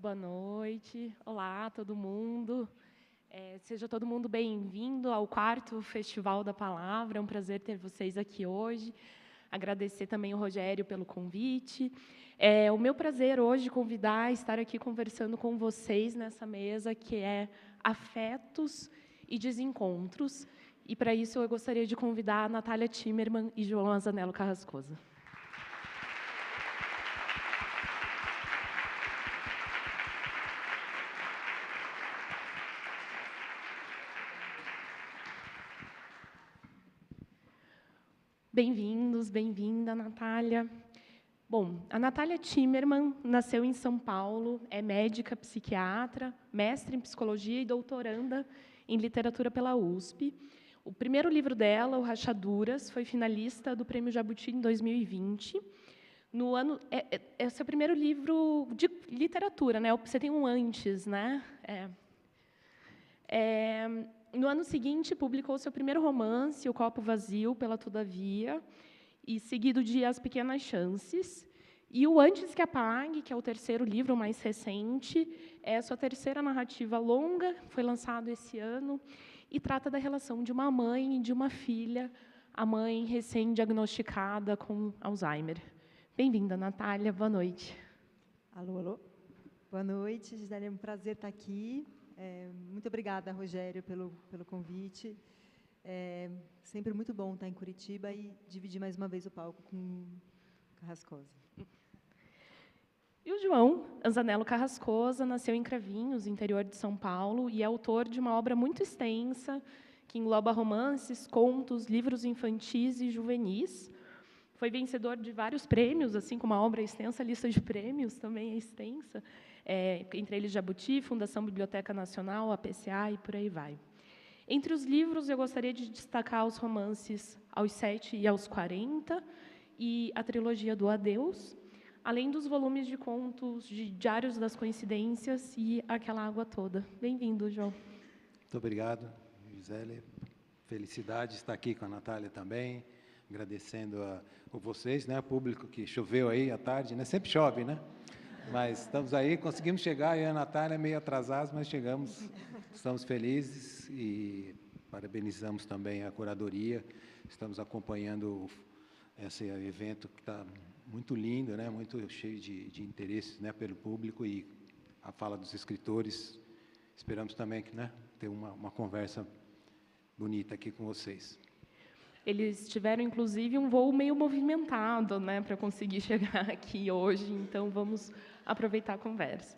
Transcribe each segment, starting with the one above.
boa noite. Olá, todo mundo. Seja todo mundo bem-vindo ao 4º Festival da Palavra. É um prazer ter vocês aqui hoje. Agradecer também ao Rogério pelo convite. É o meu prazer hoje convidar, estar aqui conversando com vocês nessa mesa, que é Afetos e Desencontros. E, para isso, eu gostaria de convidar a Natália Timmerman e João Azanello Carrascosa. Bem-vindos, bem-vinda, Natália. Bom, a Natália Timmerman nasceu em São Paulo, é médica psiquiatra, mestre em psicologia e doutoranda em literatura pela USP. O primeiro livro dela, O Rachaduras, foi finalista do Prêmio Jabuti em 2020. No ano, é o seu primeiro livro de literatura, né? Você tem um antes, né? No ano seguinte, publicou seu primeiro romance, O Copo Vazio, pela Todavia, e seguido de As Pequenas Chances. E o Antes que Apague, que é o terceiro livro mais recente, é a sua terceira narrativa longa, foi lançado esse ano, e trata da relação de uma mãe e de uma filha, a mãe recém-diagnosticada com Alzheimer. Bem-vinda, Natália, boa noite. Alô, alô. Boa noite, Gisele, é um prazer estar aqui. Muito obrigada, Rogério, pelo convite. É sempre muito bom estar em Curitiba e dividir mais uma vez o palco com Carrascosa. E o João Azanello Carrascosa nasceu em Cravinhos, interior de São Paulo, e é autor de uma obra muito extensa, que engloba romances, contos, livros infantis e juvenis. Foi vencedor de vários prêmios, assim como a obra é extensa, a lista de prêmios também é extensa, entre eles Jabuti, Fundação Biblioteca Nacional, a PCA e por aí vai. Entre os livros, eu gostaria de destacar os romances Aos 7 e aos 40 e a trilogia do Adeus, além dos volumes de contos de Diários das Coincidências e Aquela Água Toda. Bem-vindo, João. Muito obrigado, Gisele. Felicidade estar aqui com a Natália também, agradecendo a vocês, né, público que choveu aí à tarde, né? Sempre chove, né? Mas estamos aí, conseguimos chegar, e a Natália meio atrasados, mas chegamos, estamos felizes e parabenizamos também a curadoria. Estamos acompanhando esse evento que está muito lindo, né? Muito cheio de interesses, né, pelo público, e a fala dos escritores. Esperamos também que, né, ter uma conversa bonita aqui com vocês. Eles tiveram, inclusive, um voo meio movimentado, né, para conseguir chegar aqui hoje, então vamos aproveitar a conversa.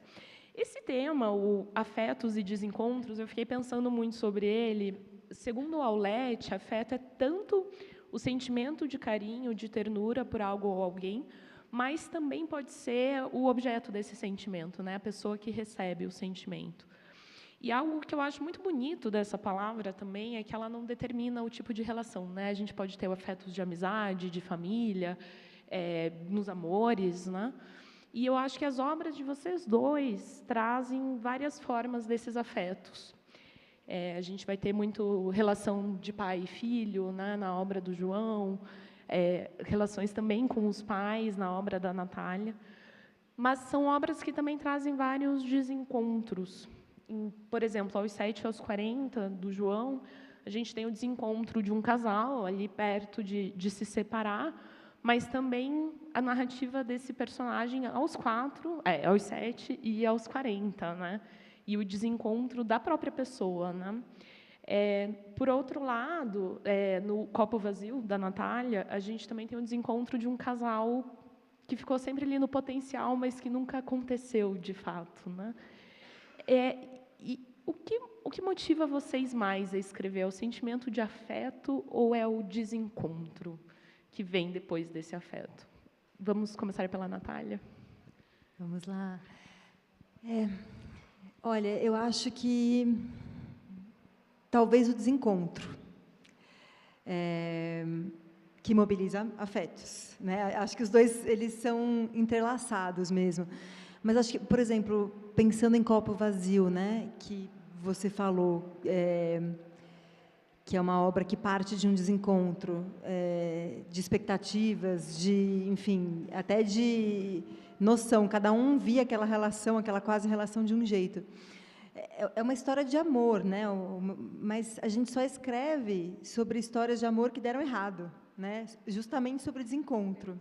Esse tema, o afetos e desencontros, eu fiquei pensando muito sobre ele. Segundo o Aulete, afeto é tanto o sentimento de carinho, de ternura por algo ou alguém, mas também pode ser o objeto desse sentimento, né, a pessoa que recebe o sentimento. E algo que eu acho muito bonito dessa palavra também é que ela não determina o tipo de relação, né? A gente pode ter afetos de amizade, de família, nos amores, né? E eu acho que as obras de vocês dois trazem várias formas desses afetos. A gente vai ter muito relação de pai e filho, né, na obra do João, relações também com os pais na obra da Natália, mas são obras que também trazem vários desencontros. Por exemplo, Aos 7 e aos 40, do João, a gente tem o desencontro de um casal ali perto de se separar, mas também a narrativa desse personagem aos 7 e aos 40, né? E o desencontro da própria pessoa, né? Por outro lado, no Copo Vazio, da Natália, a gente também tem o desencontro de um casal que ficou sempre ali no potencial, mas que nunca aconteceu, de fato, né? E o que motiva vocês mais a escrever? É o sentimento de afeto ou é o desencontro que vem depois desse afeto? Vamos começar pela Natália. Vamos lá. Olha, eu acho que talvez o desencontro que mobiliza afetos, né? Acho que os dois eles são interlaçados mesmo. Mas acho que, por exemplo, pensando em Copo Vazio, né, que você falou, que é uma obra que parte de um desencontro, de expectativas, enfim, até de noção, cada um via aquela relação, aquela quase relação de um jeito. É uma história de amor, né? Mas a gente só escreve sobre histórias de amor que deram errado, né? Justamente sobre o desencontro.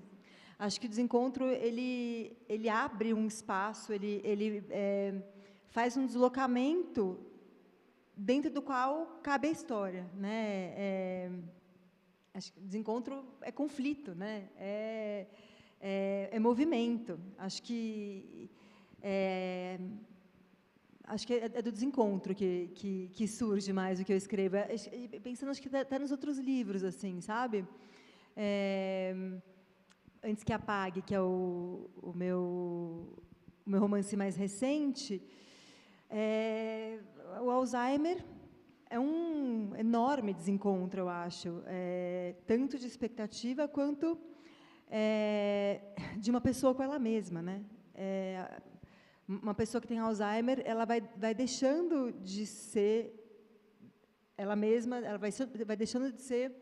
Acho que o desencontro ele abre um espaço, ele faz um deslocamento dentro do qual cabe a história, né? Acho que desencontro é conflito, né? É movimento. Acho que é do desencontro que surge mais o que eu escrevo. Pensando, acho que até nos outros livros, assim, sabe? Antes que Apague, que é o meu romance mais recente, o Alzheimer é um enorme desencontro, eu acho, tanto de expectativa quanto de uma pessoa com ela mesma, né? Uma pessoa que tem Alzheimer, ela vai deixando de ser ela mesma, ela vai deixando de ser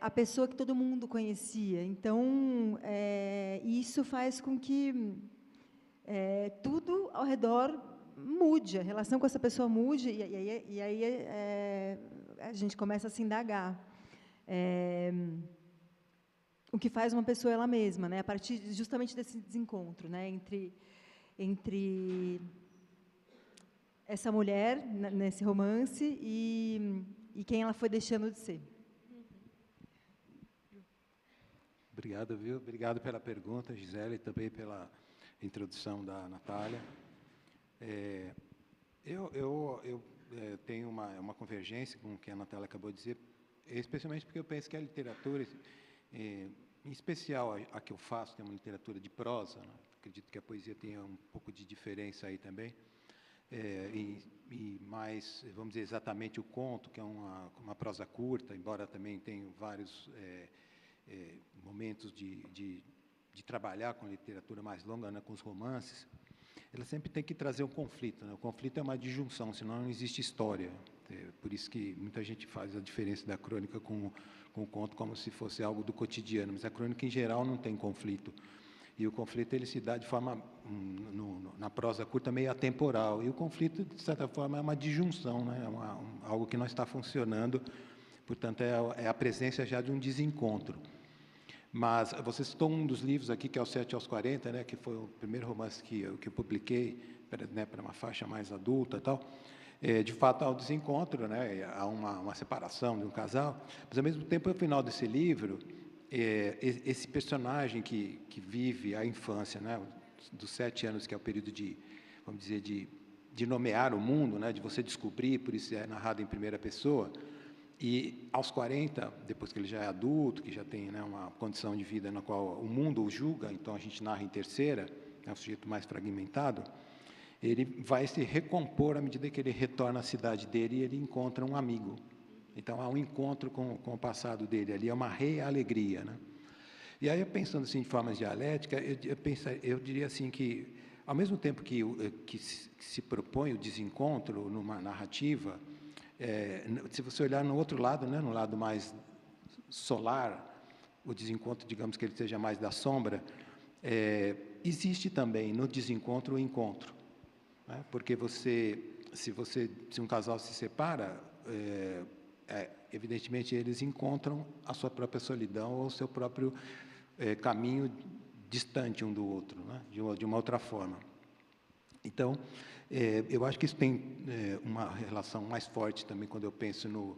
a pessoa que todo mundo conhecia. Então, isso faz com que tudo ao redor mude, a relação com essa pessoa mude, e aí a gente começa a se indagar. O que faz uma pessoa ela mesma, né? A partir justamente desse desencontro, né? Entre essa mulher, nesse romance, e quem ela foi deixando de ser. Obrigado, viu? Obrigado pela pergunta, Gisele, e também pela introdução da Natália. Eu tenho uma convergência com o que a Natália acabou de dizer, especialmente porque eu penso que a literatura, em especial a que eu faço, que é uma literatura de prosa, né? Acredito que a poesia tenha um pouco de diferença aí também, e mais, vamos dizer, exatamente o conto, que é uma prosa curta, embora também tenha vários momentos de trabalhar com a literatura mais longa, né, com os romances, ela sempre tem que trazer um conflito, né? O conflito é uma disjunção, senão não existe história. Por isso que muita gente faz a diferença da crônica com o conto como se fosse algo do cotidiano, mas a crônica, em geral, não tem conflito. E o conflito ele se dá de forma, na prosa curta, meio atemporal. E o conflito, de certa forma, é uma disjunção, né? Algo que não está funcionando, portanto, é a presença já de um desencontro. Mas você citou um dos livros aqui, que é o 7 aos 40, né, que foi o primeiro romance que eu publiquei, para uma faixa mais adulta e tal. De fato, há um desencontro, né, há uma separação de um casal, mas, ao mesmo tempo, no final desse livro, esse personagem que vive a infância, né, dos 7 anos, que é o período de, vamos dizer, de nomear o mundo, né, de você descobrir, por isso é narrado em primeira pessoa, e aos 40, depois que ele já é adulto, que já tem, né, uma condição de vida na qual o mundo o julga, então a gente narra em terceira, é um sujeito mais fragmentado, ele vai se recompor à medida que ele retorna à cidade dele e ele encontra um amigo. Então, há um encontro com o passado dele ali, é uma realegria, né? E aí, pensando assim, de forma dialética, eu diria assim que, ao mesmo tempo que se propõe o desencontro numa narrativa, se você olhar no outro lado, né, no lado mais solar, o desencontro, digamos que ele seja mais da sombra, existe também no desencontro o encontro, né? Porque se um casal se separa, evidentemente eles encontram a sua própria solidão ou o seu próprio caminho distante um do outro, né? De uma outra forma. Então, eu acho que isso tem uma relação mais forte também quando eu penso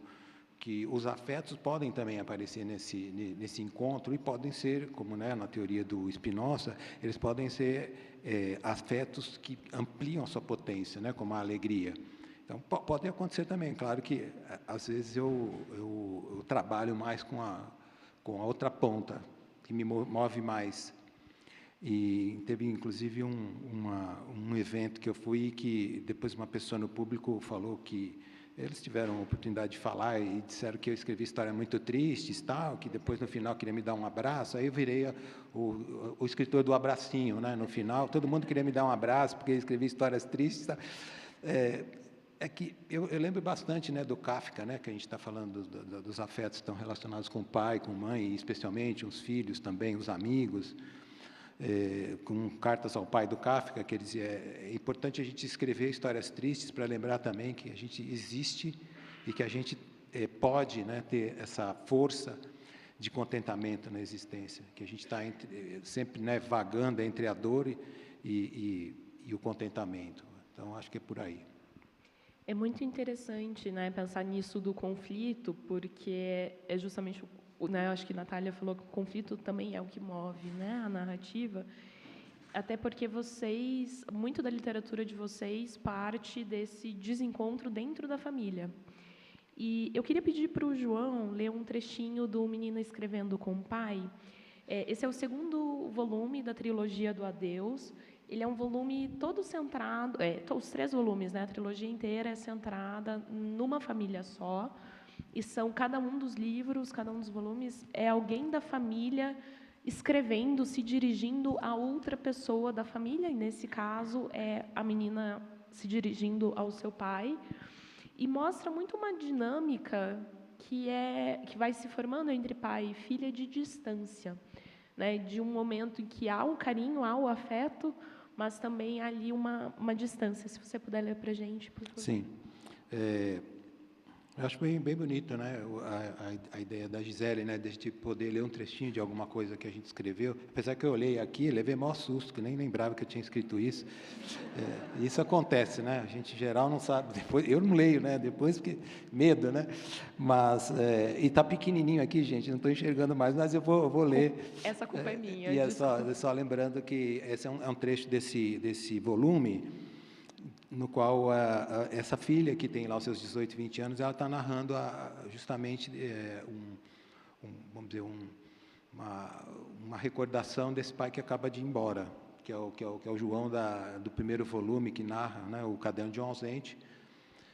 que os afetos podem também aparecer nesse encontro e podem ser, como, né, na teoria do Spinoza, eles podem ser afetos que ampliam a sua potência, né, como a alegria. Então, pode acontecer também. Claro que, às vezes, eu trabalho mais com a outra ponta, que me move mais. E teve, inclusive, um evento que eu fui que depois uma pessoa no público falou que eles tiveram a oportunidade de falar e disseram que eu escrevi histórias muito tristes, tal, que depois, no final, queria me dar um abraço. Aí eu virei o escritor do abracinho, né? No final, todo mundo queria me dar um abraço porque eu escrevi histórias tristes. Tá? Que eu lembro bastante, né, do Kafka, né, que a gente está falando dos afetos que estão relacionados com o pai, com a mãe, e especialmente os filhos também, os amigos. com cartas ao pai do Kafka, que ele dizia, é importante a gente escrever histórias tristes para lembrar também que a gente existe e que a gente pode, né, ter essa força de contentamento na existência, que a gente está sempre, né, vagando entre a dor e o contentamento. Então, acho que é por aí. É muito interessante, né, pensar nisso do conflito, porque é justamente, né, acho que a Natália falou que o conflito também é o que move, né, a narrativa, até porque vocês, muito da literatura de vocês parte desse desencontro dentro da família. E eu queria pedir para o João ler um trechinho do Menina Escrevendo com o Pai. Esse é o segundo volume da trilogia do Adeus. Ele é um volume todo centrado, os 3 volumes, né, a trilogia inteira é centrada numa família só, e são cada um dos livros, cada um dos volumes, é alguém da família escrevendo, se dirigindo a outra pessoa da família, e nesse caso é a menina se dirigindo ao seu pai, e mostra muito uma dinâmica que vai se formando entre pai e filha de distância, né, de um momento em que há o carinho, há o afeto, mas também há ali uma distância. Se você puder ler para a gente, por favor. Sim. Eu acho bem bonito, né, a ideia da Gisele, né, de a gente poder ler um trechinho de alguma coisa que a gente escreveu. Apesar que eu olhei aqui, levei maior susto, que nem lembrava que eu tinha escrito isso. Isso acontece, né? A gente, em geral, não sabe. Depois, eu não leio, né? Depois, porque medo, né? Mas, e está pequenininho aqui, gente, não estou enxergando mais, mas eu vou ler. Essa culpa é minha. E só lembrando que esse é um trecho desse volume, no qual essa filha, que tem lá os seus 18, 20 anos, ela está narrando justamente vamos dizer, uma recordação desse pai que acaba de ir embora, que é o João do primeiro volume, que narra, né, o Caderno de um Ausente.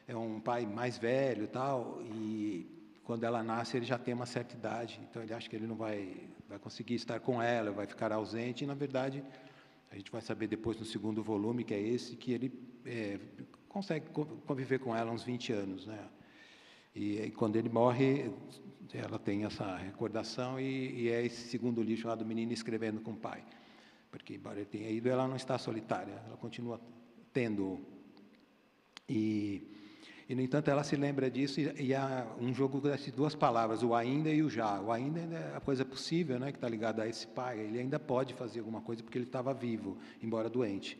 É um pai mais velho, tal, e quando ela nasce ele já tem uma certa idade, então ele acha que ele não vai conseguir estar com ela, vai ficar ausente, e na verdade a gente vai saber depois no segundo volume, que é esse, que ele consegue conviver com ela uns 20 anos, né? E quando ele morre, ela tem essa recordação, e é esse segundo livro chamado Menina Escrevendo com o Pai, porque embora ele tenha ido, ela não está solitária, ela continua tendo. E no entanto, ela se lembra disso, e há um jogo de 2 palavras, o ainda e o já. O ainda é a coisa possível, né, que está ligada a esse pai, ele ainda pode fazer alguma coisa, porque ele estava vivo, embora doente.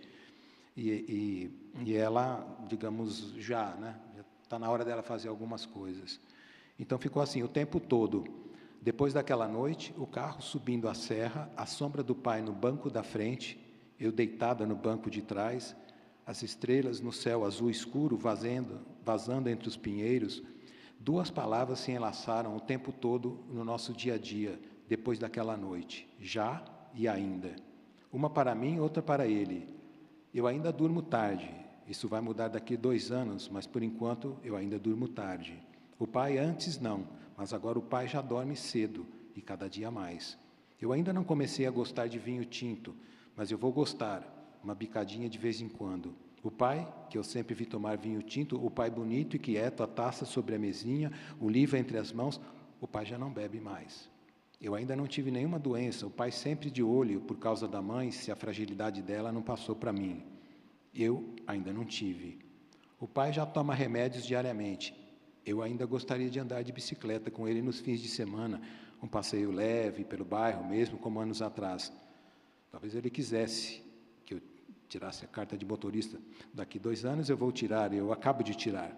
E ela, digamos, já está na hora dela fazer algumas coisas. Então, ficou assim, o tempo todo. Depois daquela noite, o carro subindo a serra, a sombra do pai no banco da frente, eu deitada no banco de trás, as estrelas no céu azul escuro vazando entre os pinheiros, 2 palavras se enlaçaram o tempo todo no nosso dia a dia, depois daquela noite, já e ainda. Uma para mim, outra para ele. Eu ainda durmo tarde, isso vai mudar daqui 2 anos, mas por enquanto eu ainda durmo tarde. O pai antes não, mas agora o pai já dorme cedo, e cada dia mais. Eu ainda não comecei a gostar de vinho tinto, mas eu vou gostar, uma bicadinha de vez em quando. O pai, que eu sempre vi tomar vinho tinto, o pai bonito e quieto, a taça sobre a mesinha, o livro entre as mãos, o pai já não bebe mais. Eu ainda não tive nenhuma doença, o pai sempre de olho por causa da mãe, se a fragilidade dela não passou para mim. Eu ainda não tive. O pai já toma remédios diariamente. Eu ainda gostaria de andar de bicicleta com ele nos fins de semana, um passeio leve pelo bairro, mesmo como anos atrás. Talvez ele quisesse que eu tirasse a carta de motorista. Daqui 2 anos eu vou tirar, eu acabo de tirar.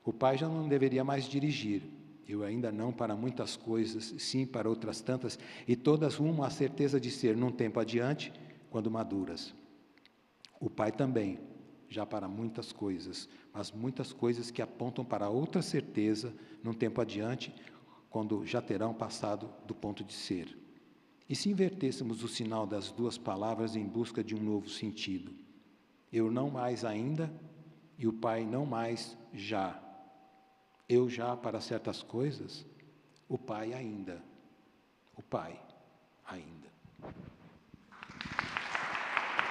O pai já não deveria mais dirigir. Eu ainda não para muitas coisas, sim para outras tantas, e todas rumo à certeza de ser, num tempo adiante, quando maduras. O pai também, já para muitas coisas, mas muitas coisas que apontam para outra certeza, num tempo adiante, quando já terão passado do ponto de ser. E se invertêssemos o sinal das 2 palavras em busca de um novo sentido? Eu não mais ainda, e o pai não mais já. Eu já para certas coisas, o pai ainda. O pai ainda.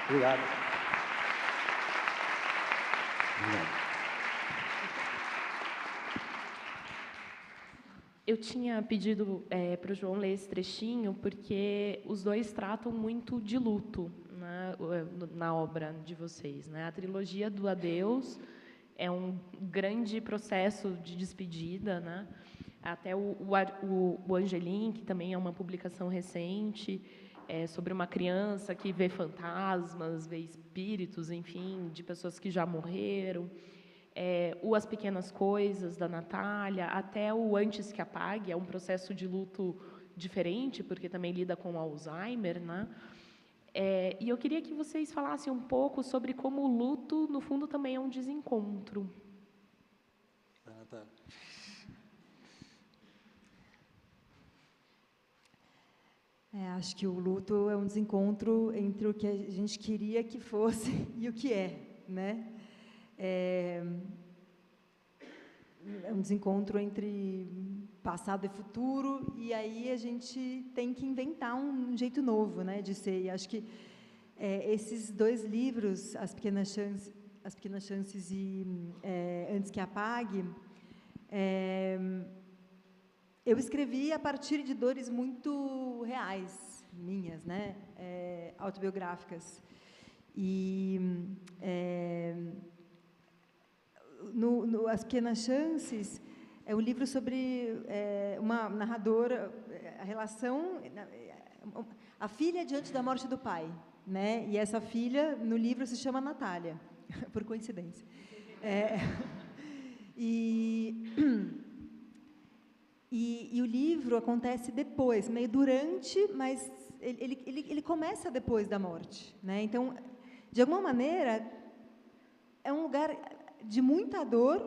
Obrigado. Obrigado. Eu tinha pedido para o João ler esse trechinho porque os dois tratam muito de luto, né, na obra de vocês, né? A trilogia do Adeus é um grande processo de despedida, né? Até o Angelim, que também é uma publicação recente, sobre uma criança que vê fantasmas, vê espíritos, enfim, de pessoas que já morreram. O As Pequenas Coisas, da Natália, até o Antes que Apague, é um processo de luto diferente, porque também lida com Alzheimer, né? E eu queria que vocês falassem um pouco sobre como o luto, no fundo, também é um desencontro. Natália. Acho que o luto é um desencontro entre o que a gente queria que fosse e o que é, né? É um desencontro entre passado e futuro, e aí a gente tem que inventar um jeito novo, né, de ser. E acho que esses dois livros, As Pequenas Chances e Antes que Apague, eu escrevi a partir de dores muito reais, minhas, né, autobiográficas. E As Pequenas Chances é um livro sobre uma narradora, a relação, a filha diante da morte do pai, né? E essa filha no livro se chama Natália, por coincidência. E o livro acontece depois, meio durante, mas ele começa depois da morte, né? Então, de alguma maneira, é um lugar de muita dor,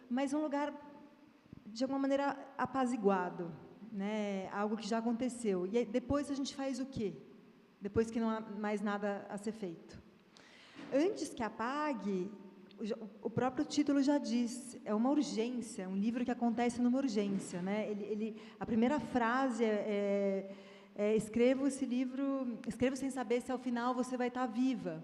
mas um lugar, de alguma maneira, apaziguado, né? Algo que já aconteceu. E aí, depois a gente faz o quê? Depois que não há mais nada a ser feito. Antes que Apague, o próprio título já diz, é uma urgência, um livro que acontece numa urgência, né? A primeira frase escrevo esse livro, escrevo sem saber se ao final você vai estar viva.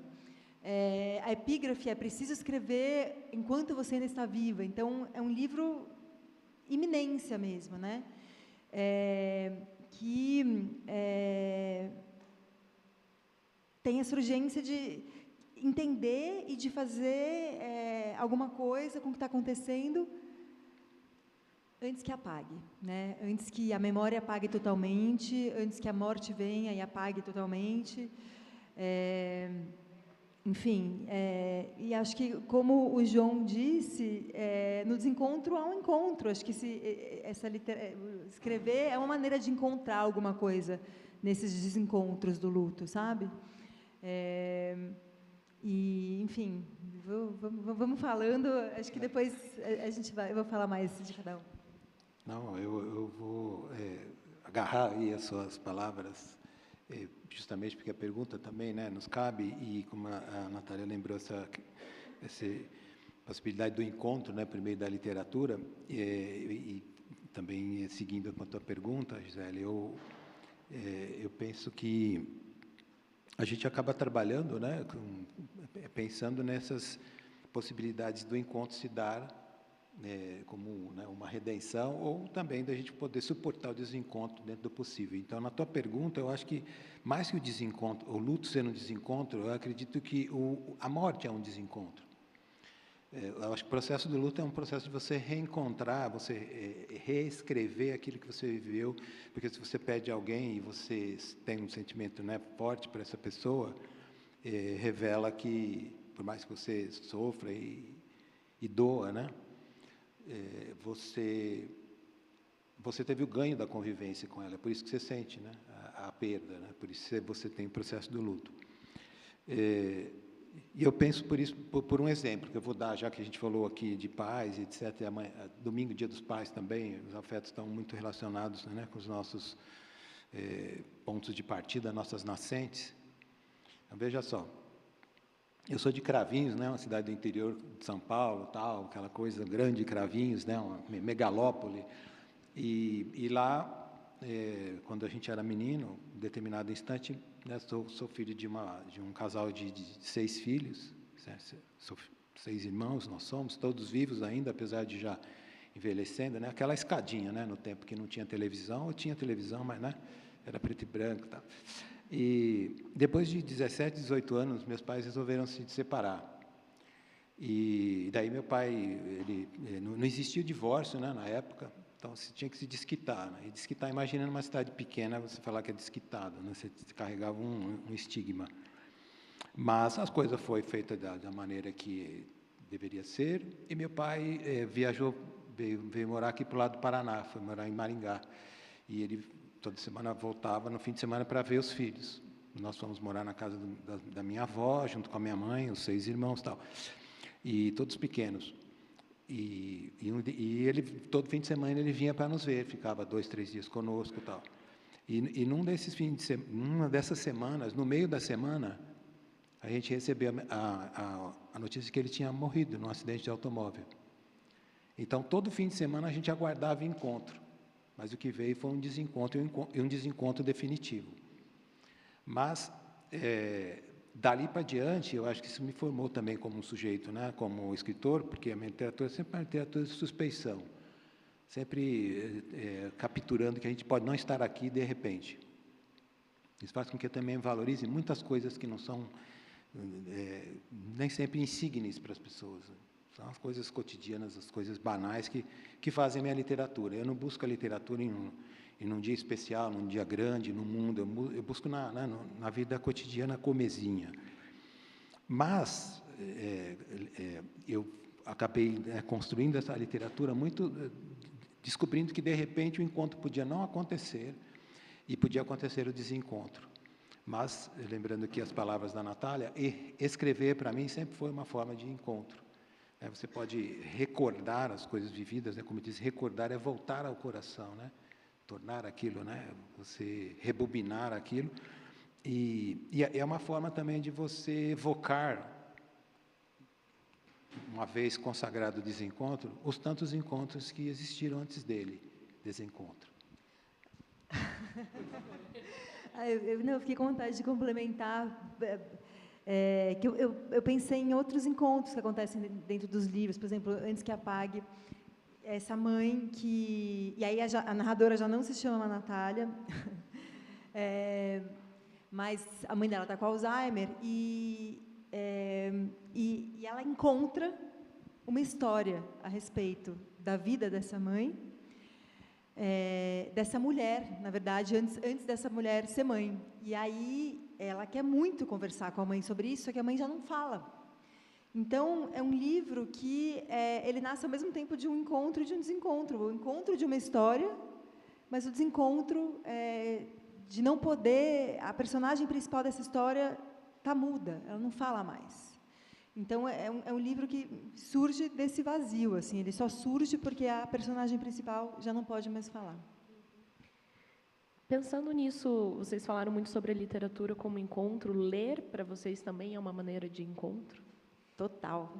A epígrafe é preciso escrever enquanto você ainda está viva. Então, é um livro iminência mesmo, né? Que tem essa urgência de entender e de fazer alguma coisa com o que está acontecendo antes que apague, né? Antes que a memória apague totalmente, antes que a morte venha e apague totalmente. Enfim, e acho que, como o João disse, no desencontro há um encontro. Acho que escrever é uma maneira de encontrar alguma coisa nesses desencontros do luto, sabe? E, enfim, vamos falando. Acho que depois eu vou falar mais de cada um. Não, eu vou agarrar aí as suas palavras, justamente porque a pergunta também, né, nos cabe, e como a Natália lembrou essa possibilidade do encontro, né, por meio da literatura, e também seguindo quanto à pergunta, Gisele, eu penso que a gente acaba trabalhando, né, pensando nessas possibilidades do encontro se dar como, né, uma redenção, ou também da gente poder suportar o desencontro dentro do possível. Então, na tua pergunta, eu acho que, mais que o desencontro, o luto ser um desencontro, eu acredito que a morte é um desencontro. Eu acho que o processo do luto é um processo de você reencontrar, você reescrever aquilo que você viveu, porque se você perde alguém e você tem um sentimento, né, forte para essa pessoa, revela que, por mais que você sofra e doa, né, você teve o ganho da convivência com ela, é por isso que você sente, né, a perda, né, por isso que você tem o processo do luto. E eu penso por isso, por um exemplo que eu vou dar, já que a gente falou aqui de pais, etc. Domingo, Dia dos Pais também, os afetos estão muito relacionados, né, com os nossos pontos de partida, nossas nascentes. Então, veja só, eu sou de Cravinhos, né, uma cidade do interior de São Paulo, tal, aquela coisa grande de Cravinhos, né, uma megalópole. E lá, quando a gente era menino, em determinado instante, né, sou filho de um casal de 6 filhos, sou 6 irmãos, nós somos, todos vivos ainda, apesar de já envelhecendo, né? Aquela escadinha, né? No tempo que não tinha televisão, eu tinha televisão, mas, né? Era preto e branco, tá? E depois de 17, 18 anos, meus pais resolveram se separar. E daí meu pai, não existia o divórcio, né, na época, então você tinha que se desquitar, né? E desquitar, imagina numa cidade pequena, você falar que é desquitado, né? Você carregava um estigma. Mas as coisas foram feitas da maneira que deveria ser, e meu pai viajou, veio morar aqui para o lado do Paraná, foi morar em Maringá. E ele toda semana voltava no fim de semana para ver os filhos. Nós fomos morar na casa da minha avó, junto com a minha mãe, os 6 irmãos e tal, e todos pequenos. E ele, todo fim de semana, ele vinha para nos ver, ficava 2, 3 dias conosco e tal. E numa dessas semanas, no meio da semana, a gente recebeu a notícia que ele tinha morrido num acidente de automóvel. Então, todo fim de semana, a gente aguardava encontro, mas o que veio foi um desencontro, e um desencontro definitivo. Mas, dali para diante, eu acho que isso me formou também como um sujeito, né, como escritor, porque a minha literatura sempre é uma literatura de suspeição, sempre capturando que a gente pode não estar aqui de repente. Isso faz com que eu também valorize muitas coisas que não são nem sempre insígnes para as pessoas. São as coisas cotidianas, as coisas banais que fazem a minha literatura. Eu não busco a literatura em um dia especial, num dia grande, no mundo. Eu busco na vida cotidiana, comezinha. Mas eu acabei construindo essa literatura descobrindo que, de repente, o encontro podia não acontecer e podia acontecer o desencontro. Mas, lembrando aqui as palavras da Natália, escrever, para mim, sempre foi uma forma de encontro. Você pode recordar as coisas vividas, né? Como diz, recordar é voltar ao coração, né? Tornar aquilo, né? Você rebobinar aquilo. E é uma forma também de você evocar, uma vez consagrado o desencontro, os tantos encontros que existiram antes dele, desencontro. Eu fiquei com vontade de complementar, que eu pensei em outros encontros que acontecem dentro dos livros, por exemplo, Antes que Apague, essa mãe que... E aí a narradora já não se chama Natália, mas a mãe dela está com Alzheimer, e ela encontra uma história a respeito da vida dessa mãe, dessa mulher, na verdade, antes dessa mulher ser mãe. E aí ela quer muito conversar com a mãe sobre isso, só que a mãe já não fala. Então, é um livro que ele nasce ao mesmo tempo de um encontro e de um desencontro. O encontro de uma história, mas o desencontro de não poder... A personagem principal dessa história está muda, ela não fala mais. Então, é um livro que surge desse vazio, assim, ele só surge porque a personagem principal já não pode mais falar. Pensando nisso, vocês falaram muito sobre a literatura como encontro. Ler, para vocês, também é uma maneira de encontro? Total.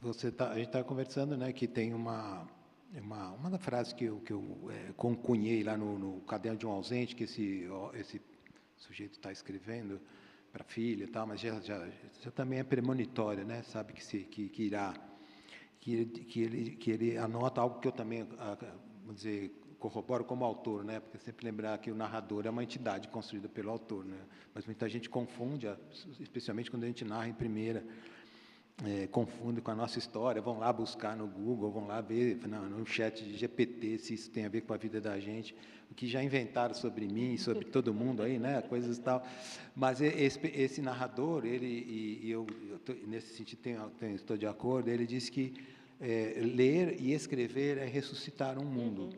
A gente está conversando, né, que tem uma das frases que eu concunhei lá no Caderno de um Ausente, que esse sujeito está escrevendo para a filha e tal, mas já também é premonitória, né? Sabe que ele anota algo que eu também, vamos dizer, corroboro como autor, né? Porque sempre lembrar que o narrador é uma entidade construída pelo autor, né? Mas muita gente confunde, especialmente quando a gente narra em primeira, confunde com a nossa história, vão lá buscar no Google, vão lá ver no chat de GPT se isso tem a ver com a vida da gente, o que já inventaram sobre mim, sobre todo mundo aí, né, coisas e tal. Mas esse narrador, eu nesse sentido estou de acordo, ele diz que ler e escrever é ressuscitar um mundo.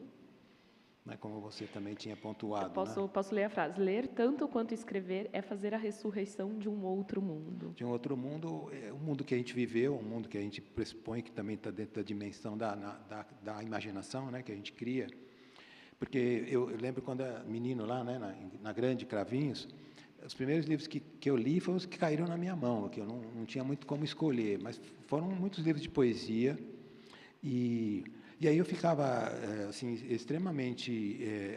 Né, como você também tinha pontuado. Posso ler a frase. Ler tanto quanto escrever é fazer a ressurreição de um outro mundo. De um outro mundo, um mundo que a gente viveu, um mundo que a gente pressupõe que também está dentro da dimensão da imaginação, né, que a gente cria. Porque eu lembro quando era menino lá, né, na Grande Cravinhos, os primeiros livros que eu li foram os que caíram na minha mão, que eu não tinha muito como escolher, mas foram muitos livros de poesia, e aí eu ficava assim, extremamente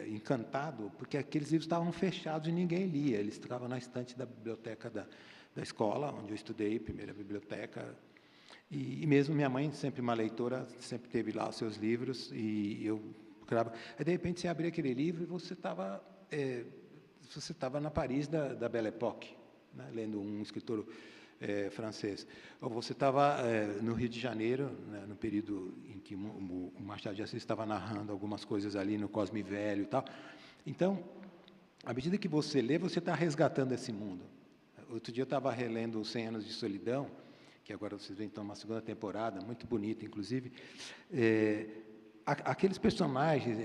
encantado, porque aqueles livros estavam fechados e ninguém lia, eles ficavam na estante da biblioteca da escola, onde eu estudei, primeira biblioteca, E mesmo minha mãe, sempre uma leitora, sempre teve lá os seus livros, e eu procurava. Aí, de repente, você abria aquele livro e você estava na Paris da Belle Époque, né, lendo um escritor francês. Ou você estava no Rio de Janeiro, né, no período em que o Machado de Assis estava narrando algumas coisas ali no Cosme Velho e tal. Então, à medida que você lê, você está resgatando esse mundo. Outro dia eu estava relendo os 100 Anos de Solidão, que agora vocês veem, então, uma segunda temporada, muito bonita, inclusive. Aqueles personagens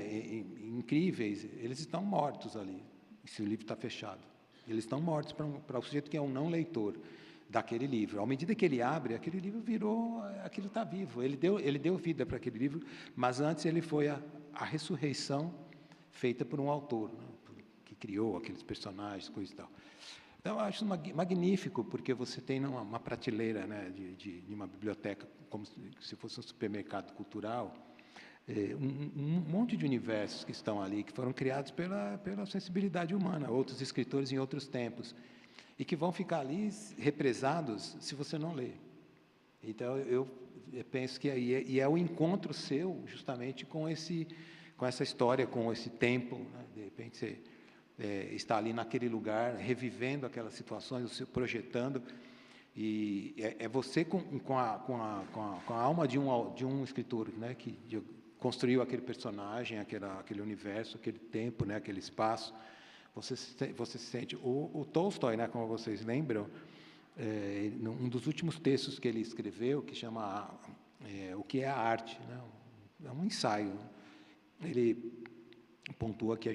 incríveis, eles estão mortos ali, se o livro está fechado. Eles estão mortos para o sujeito que é um não leitor daquele livro. À medida que ele abre, aquele livro virou, aquilo está vivo. Ele deu vida para aquele livro, mas antes ele foi a ressurreição feita por um autor, né, que criou aqueles personagens, coisa e tal. Então, eu acho magnífico, porque você tem uma prateleira, né, de uma biblioteca, como se fosse um supermercado cultural, um monte de universos que estão ali, que foram criados pela sensibilidade humana, outros escritores em outros tempos, e que vão ficar ali represados se você não ler. Então, eu penso que aí é o encontro seu, justamente, com essa história, com esse tempo, né? De repente, você está ali naquele lugar, revivendo aquelas situações, você projetando, e é você com a alma de um escritor, né, que construiu aquele personagem, aquele universo, aquele tempo, né, aquele espaço. Você se sente. O Tolstói, né, como vocês lembram, um dos últimos textos que ele escreveu, que chama O que é a arte, né, é um ensaio. Ele pontua que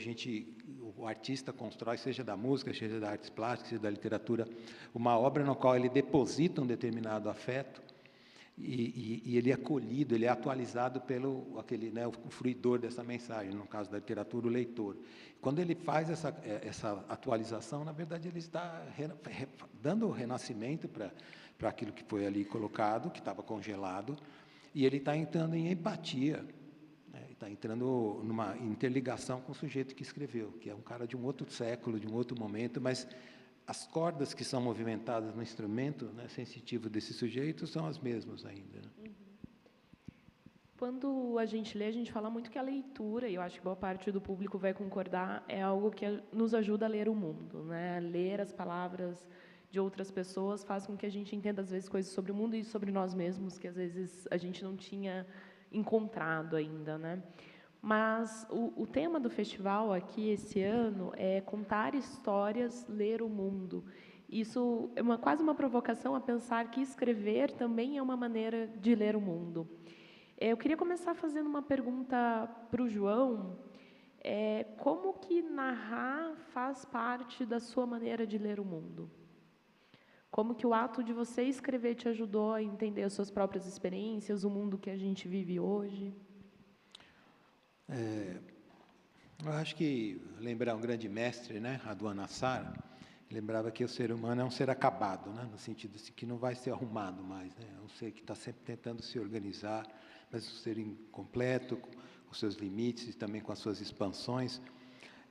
o artista constrói, seja da música, seja da artes plásticas, seja da literatura, uma obra na qual ele deposita um determinado afeto e ele é acolhido, ele é atualizado pelo o fruidor dessa mensagem, no caso da literatura, o leitor. Quando ele faz essa atualização, na verdade, ele está dando o renascimento para aquilo que foi ali colocado, que estava congelado, e ele está entrando em empatia, está entrando numa interligação com o sujeito que escreveu, que é um cara de um outro século, de um outro momento, mas as cordas que são movimentadas no instrumento, né, sensitivo desse sujeito são as mesmas ainda. Né? Quando a gente lê, a gente fala muito que a leitura, e eu acho que boa parte do público vai concordar, é algo que nos ajuda a ler o mundo, né? Ler as palavras de outras pessoas faz com que a gente entenda, às vezes, coisas sobre o mundo e sobre nós mesmos, que, às vezes, a gente não tinha encontrado ainda, né? Mas o tema do festival aqui esse ano é contar histórias, ler o mundo. Isso é quase uma provocação a pensar que escrever também é uma maneira de ler o mundo. Eu queria começar fazendo uma pergunta para o João. Como que narrar faz parte da sua maneira de ler o mundo? Como que o ato de você escrever te ajudou a entender as suas próprias experiências, o mundo que a gente vive hoje? Eu acho que lembrar um grande mestre, né, Adwan Assar, lembrava que o ser humano é um ser acabado, né, no sentido assim, que não vai ser arrumado mais, né, é um ser que está sempre tentando se organizar, mas um ser incompleto, com seus limites e também com as suas expansões.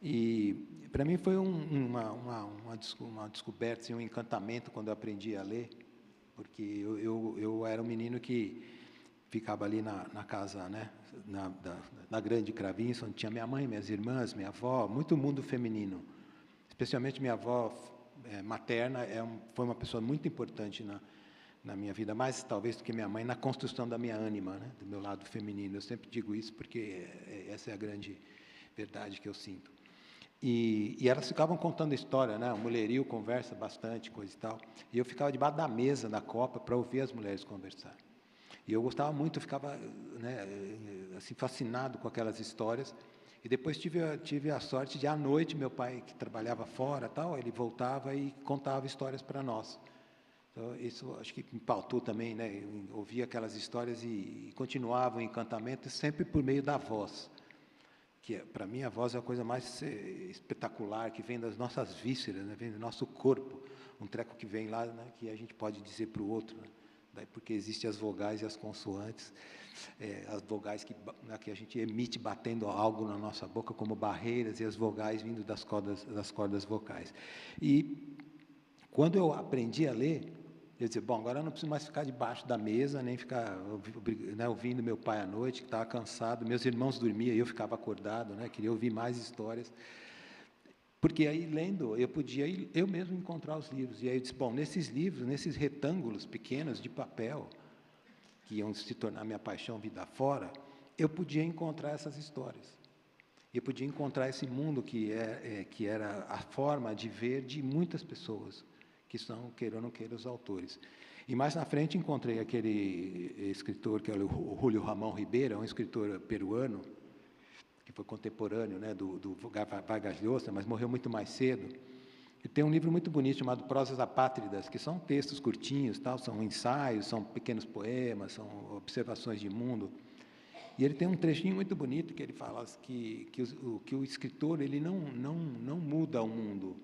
E para mim foi uma descoberta, assim, um encantamento quando eu aprendi a ler, porque eu era um menino que ficava ali na casa, né, na Grande Cravinhos, onde tinha minha mãe, minhas irmãs, minha avó, muito mundo feminino. Especialmente minha avó materna foi uma pessoa muito importante na minha vida, mais talvez do que minha mãe, na construção da minha ânima, né, do meu lado feminino. Eu sempre digo isso porque essa é a grande verdade que eu sinto. E elas ficavam contando história, né? O mulherio conversa bastante, coisa e tal. E eu ficava debaixo da mesa da copa para ouvir as mulheres conversar. E eu gostava muito, eu ficava, né, assim, fascinado com aquelas histórias. E depois tive a sorte de, à noite, meu pai, que trabalhava fora, tal, ele voltava e contava histórias para nós. Então, isso acho que me pautou também, né? Eu ouvia aquelas histórias e continuava o encantamento, sempre por meio da voz. Que, para mim, a voz é a coisa mais espetacular, que vem das nossas vísceras, né? Vem do nosso corpo. Um treco que vem lá, né, que a gente pode dizer para o outro, né? Porque existem as vogais e as consoantes, as vogais que a gente emite batendo algo na nossa boca como barreiras, e as vogais vindo das cordas vocais. E quando eu aprendi a ler, Eu dizia, bom, agora eu não preciso mais ficar debaixo da mesa, nem ficar, né, ouvindo meu pai à noite, que estava cansado, meus irmãos dormiam e eu ficava acordado, né, queria ouvir mais histórias. Porque aí, lendo, eu podia eu mesmo encontrar os livros. E aí eu disse, bom, nesses livros, nesses retângulos pequenos de papel, que iam se tornar minha paixão vida fora, eu podia encontrar essas histórias. Eu podia encontrar esse mundo que era a forma de ver de muitas pessoas, que são, queira ou não queira, os autores. E mais na frente encontrei aquele escritor, que é o Julio Ramón Ribeira, um escritor peruano, que foi contemporâneo, né, do Vargas Llosa, mas morreu muito mais cedo. E tem um livro muito bonito chamado Prosas Apátridas, que são textos curtinhos, tal, são ensaios, são pequenos poemas, são observações de mundo. E ele tem um trechinho muito bonito que ele fala que o escritor ele não muda o mundo,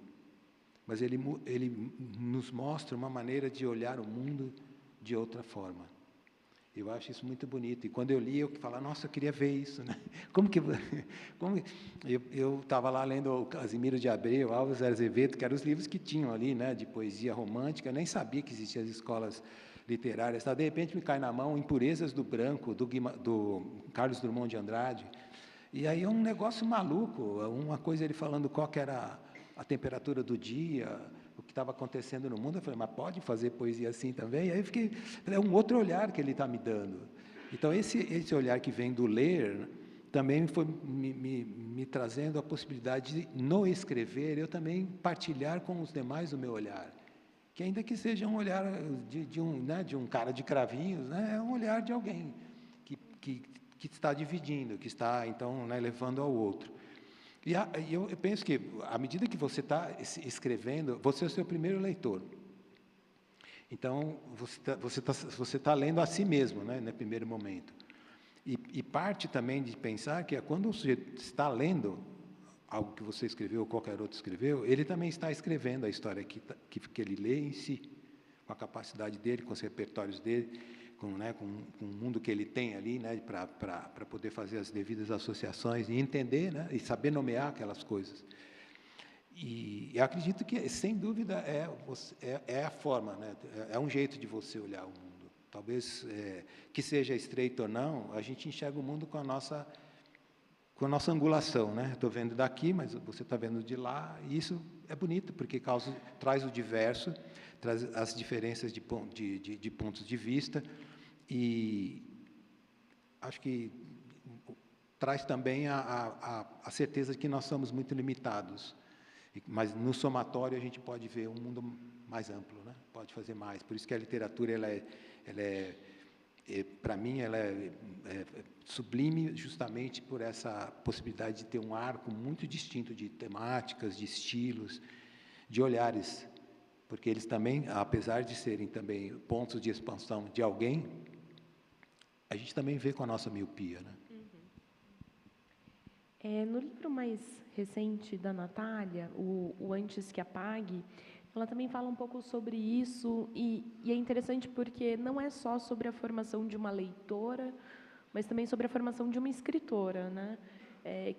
mas ele nos mostra uma maneira de olhar o mundo de outra forma. Eu acho isso muito bonito. E quando eu li, eu falava, nossa, eu queria ver isso, né? Eu estava lá lendo o Casimiro de Abreu, Alves Azevedo, que eram os livros que tinham ali, né, de poesia romântica. Eu nem sabia que existiam as escolas literárias. Tá? De repente, me cai na mão Impurezas do Branco, do Carlos Drummond de Andrade. E aí é um negócio maluco, uma coisa ele falando qual que era a temperatura do dia, o que estava acontecendo no mundo. Eu falei, mas pode fazer poesia assim também? E aí eu fiquei, é um outro olhar que ele está me dando. Então, esse olhar que vem do ler, também foi me trazendo a possibilidade de, no escrever, eu também partilhar com os demais o meu olhar. Que ainda que seja um olhar de um cara de cravinhos, né, é um olhar de alguém que está dividindo, que está, então, né, levando ao outro. E eu penso que, à medida que você está escrevendo, você é o seu primeiro leitor. Então, você tá lendo a si mesmo, né, no primeiro momento. E parte também de pensar que quando você está lendo algo que você escreveu ou qualquer outro escreveu, ele também está escrevendo a história que ele lê em si, com a capacidade dele, com os repertórios dele, com o mundo que ele tem ali, né, para poder fazer as devidas associações e entender, né, e saber nomear aquelas coisas. E eu acredito que, sem dúvida, é a forma, né, é um jeito de você olhar o mundo. Talvez, que seja estreito ou não, a gente enxerga o mundo com a nossa angulação, né? Estou vendo daqui, mas você está vendo de lá, e isso é bonito, porque traz o diverso, traz as diferenças de pontos de vista, e acho que traz também a certeza de que nós somos muito limitados, mas no somatório a gente pode ver um mundo mais amplo, né? Pode fazer mais. Por isso que a literatura, para mim, ela é sublime justamente por essa possibilidade de ter um arco muito distinto de temáticas, de estilos, de olhares, porque eles também, apesar de serem também pontos de expansão de alguém, a gente também vê com a nossa miopia, né? No livro mais recente da Natália, o Antes que Apague, ela também fala um pouco sobre isso, e é interessante porque não é só sobre a formação de uma leitora, mas também sobre a formação de uma escritora, né?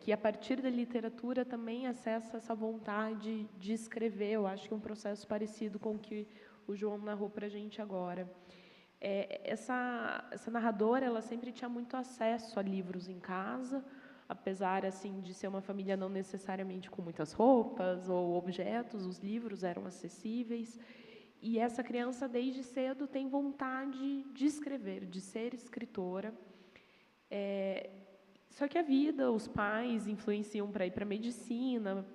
Que, a partir da literatura, também acessa essa vontade de escrever. Eu acho que é um processo parecido com o que o João narrou para a gente agora. Essa narradora, ela sempre tinha muito acesso a livros em casa, apesar assim de ser uma família não necessariamente com muitas roupas ou objetos, os livros eram acessíveis, e essa criança desde cedo tem vontade de escrever, de ser escritora. Só que a vida, os pais influenciam para ir para a medicina,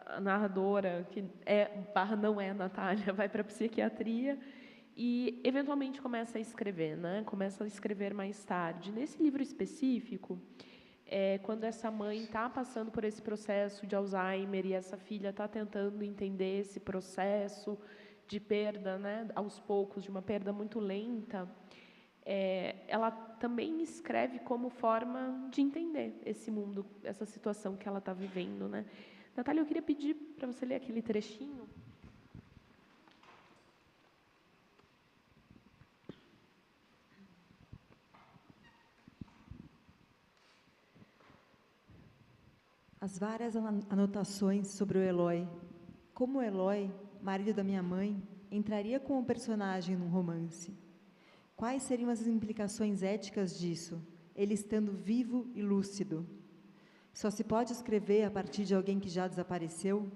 a narradora, que não é a Natália, vai para a psiquiatria, e eventualmente começa a escrever, né? Começa a escrever mais tarde. Nesse livro específico, quando essa mãe está passando por esse processo de Alzheimer e essa filha está tentando entender esse processo de perda, né, aos poucos, de uma perda muito lenta, ela também escreve como forma de entender esse mundo, essa situação que ela está vivendo, né? Natália, eu queria pedir para você ler aquele trechinho. As várias anotações sobre o Eloy. Como o Eloy, marido da minha mãe, entraria como personagem num romance, quais seriam as implicações éticas disso, ele estando vivo e lúcido? Só se pode escrever a partir de alguém que já desapareceu?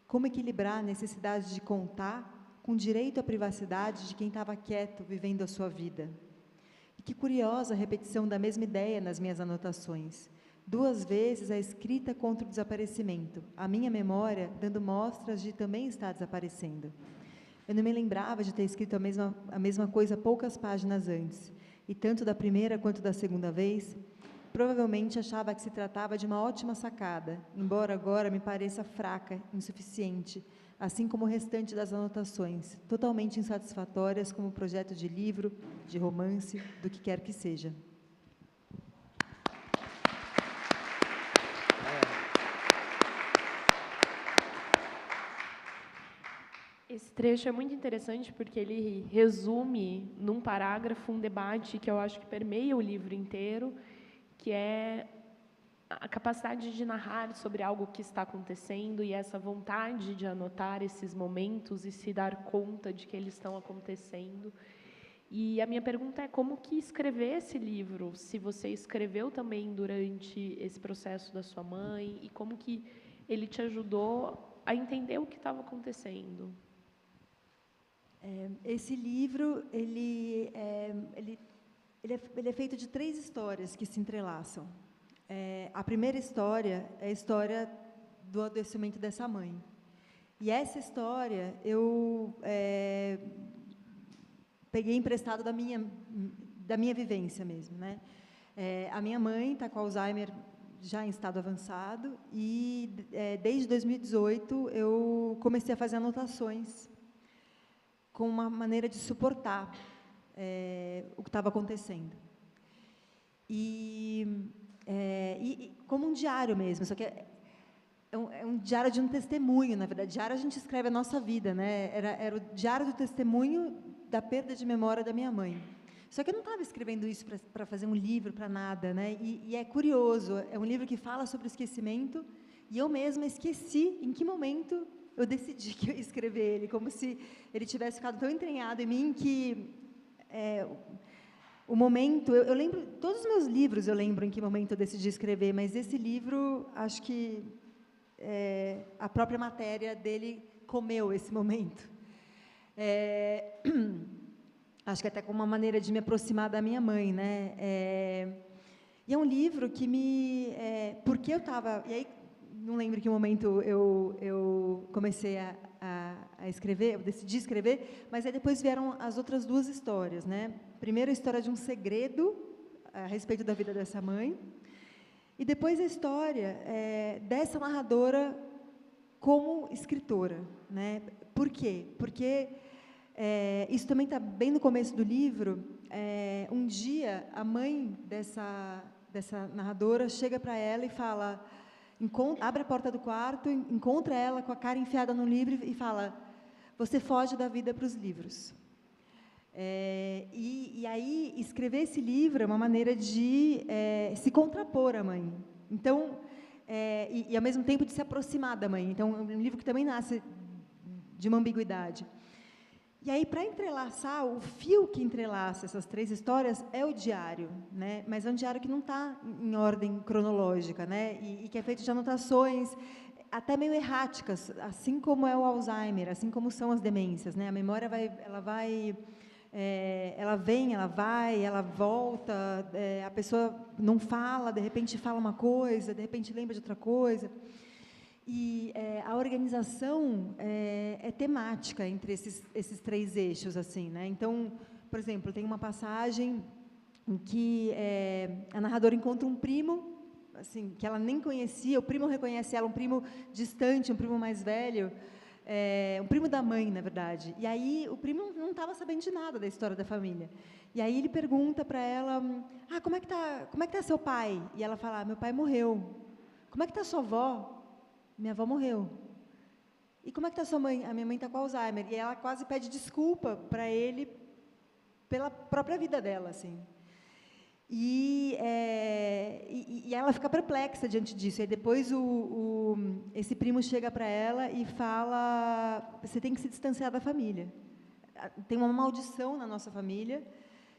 Como equilibrar a necessidade de contar com direito à privacidade de quem estava quieto, vivendo a sua vida? E que curiosa repetição da mesma ideia nas minhas anotações. 2 vezes a escrita contra o desaparecimento, a minha memória dando mostras de também estar desaparecendo. Eu não me lembrava de ter escrito a mesma coisa poucas páginas antes, e tanto da primeira quanto da segunda vez, provavelmente achava que se tratava de uma ótima sacada, embora agora me pareça fraca, insuficiente, assim como o restante das anotações, totalmente insatisfatórias como projeto de livro, de romance, do que quer que seja. Esse trecho é muito interessante porque ele resume, num parágrafo, um debate que eu acho que permeia o livro inteiro, que é a capacidade de narrar sobre algo que está acontecendo e essa vontade de anotar esses momentos e se dar conta de que eles estão acontecendo. E a minha pergunta é como que escrever esse livro, se você escreveu também durante esse processo da sua mãe e como que ele te ajudou a entender o que estava acontecendo. Esse livro, ele é feito de 3 histórias que se entrelaçam. A primeira história é a história do adoecimento dessa mãe. E essa história eu peguei emprestado da minha vivência mesmo, né? A minha mãe está com Alzheimer já em estado avançado e desde 2018 eu comecei a fazer anotações com uma maneira de suportar o que estava acontecendo. E como um diário mesmo, só que é um diário de um testemunho, na verdade. Diário a gente escreve a nossa vida, né? Era o diário do testemunho da perda de memória da minha mãe. Só que eu não estava escrevendo isso para fazer um livro, para nada, né? E é curioso, é um livro que fala sobre o esquecimento, e eu mesma esqueci em que momento eu decidi que eu ia escrever ele, como se ele tivesse ficado tão entranhado em mim que o momento, eu lembro, todos os meus livros eu lembro em que momento eu decidi escrever, mas esse livro, acho que a própria matéria dele comeu esse momento. Acho que até como uma maneira de me aproximar da minha mãe, né? E é um livro que porque eu estava... E aí, não lembro em que momento eu comecei a escrever, eu decidi escrever, mas aí depois vieram as outras 2 histórias, né? Primeiro, a história de um segredo a respeito da vida dessa mãe, e depois a história dessa narradora como escritora, né? Por quê? Porque isso também está bem no começo do livro. Um dia, a mãe dessa narradora chega para ela e fala... abre a porta do quarto, encontra ela com a cara enfiada no livro e fala: você foge da vida para os livros. E aí, escrever esse livro é uma maneira de se contrapor à mãe. Então, e ao mesmo tempo de se aproximar da mãe. Então, é um livro que também nasce de uma ambiguidade. E aí, para entrelaçar, o fio que entrelaça essas 3 histórias é o diário, né? Mas é um diário que não está em ordem cronológica, né? E que é feito de anotações até meio erráticas, assim como é o Alzheimer, assim como são as demências, né? A memória ela vem, ela vai, ela volta, a pessoa não fala, de repente fala uma coisa, de repente lembra de outra coisa. E a organização é temática entre esses 3 eixos, assim, né? Então, por exemplo, tem uma passagem em que a narradora encontra um primo, assim, que ela nem conhecia, o primo reconhece ela, um primo distante, um primo mais velho, um primo da mãe, na verdade. E aí o primo não estava sabendo de nada da história da família. E aí ele pergunta para ela: como é que tá seu pai? E ela fala: meu pai morreu. Como é que está sua avó? Minha avó morreu. E como é que está sua mãe? A minha mãe está com Alzheimer. E ela quase pede desculpa para ele pela própria vida dela, assim. E ela fica perplexa diante disso. E depois esse primo chega para ela e fala: você tem que se distanciar da família. Tem uma maldição na nossa família.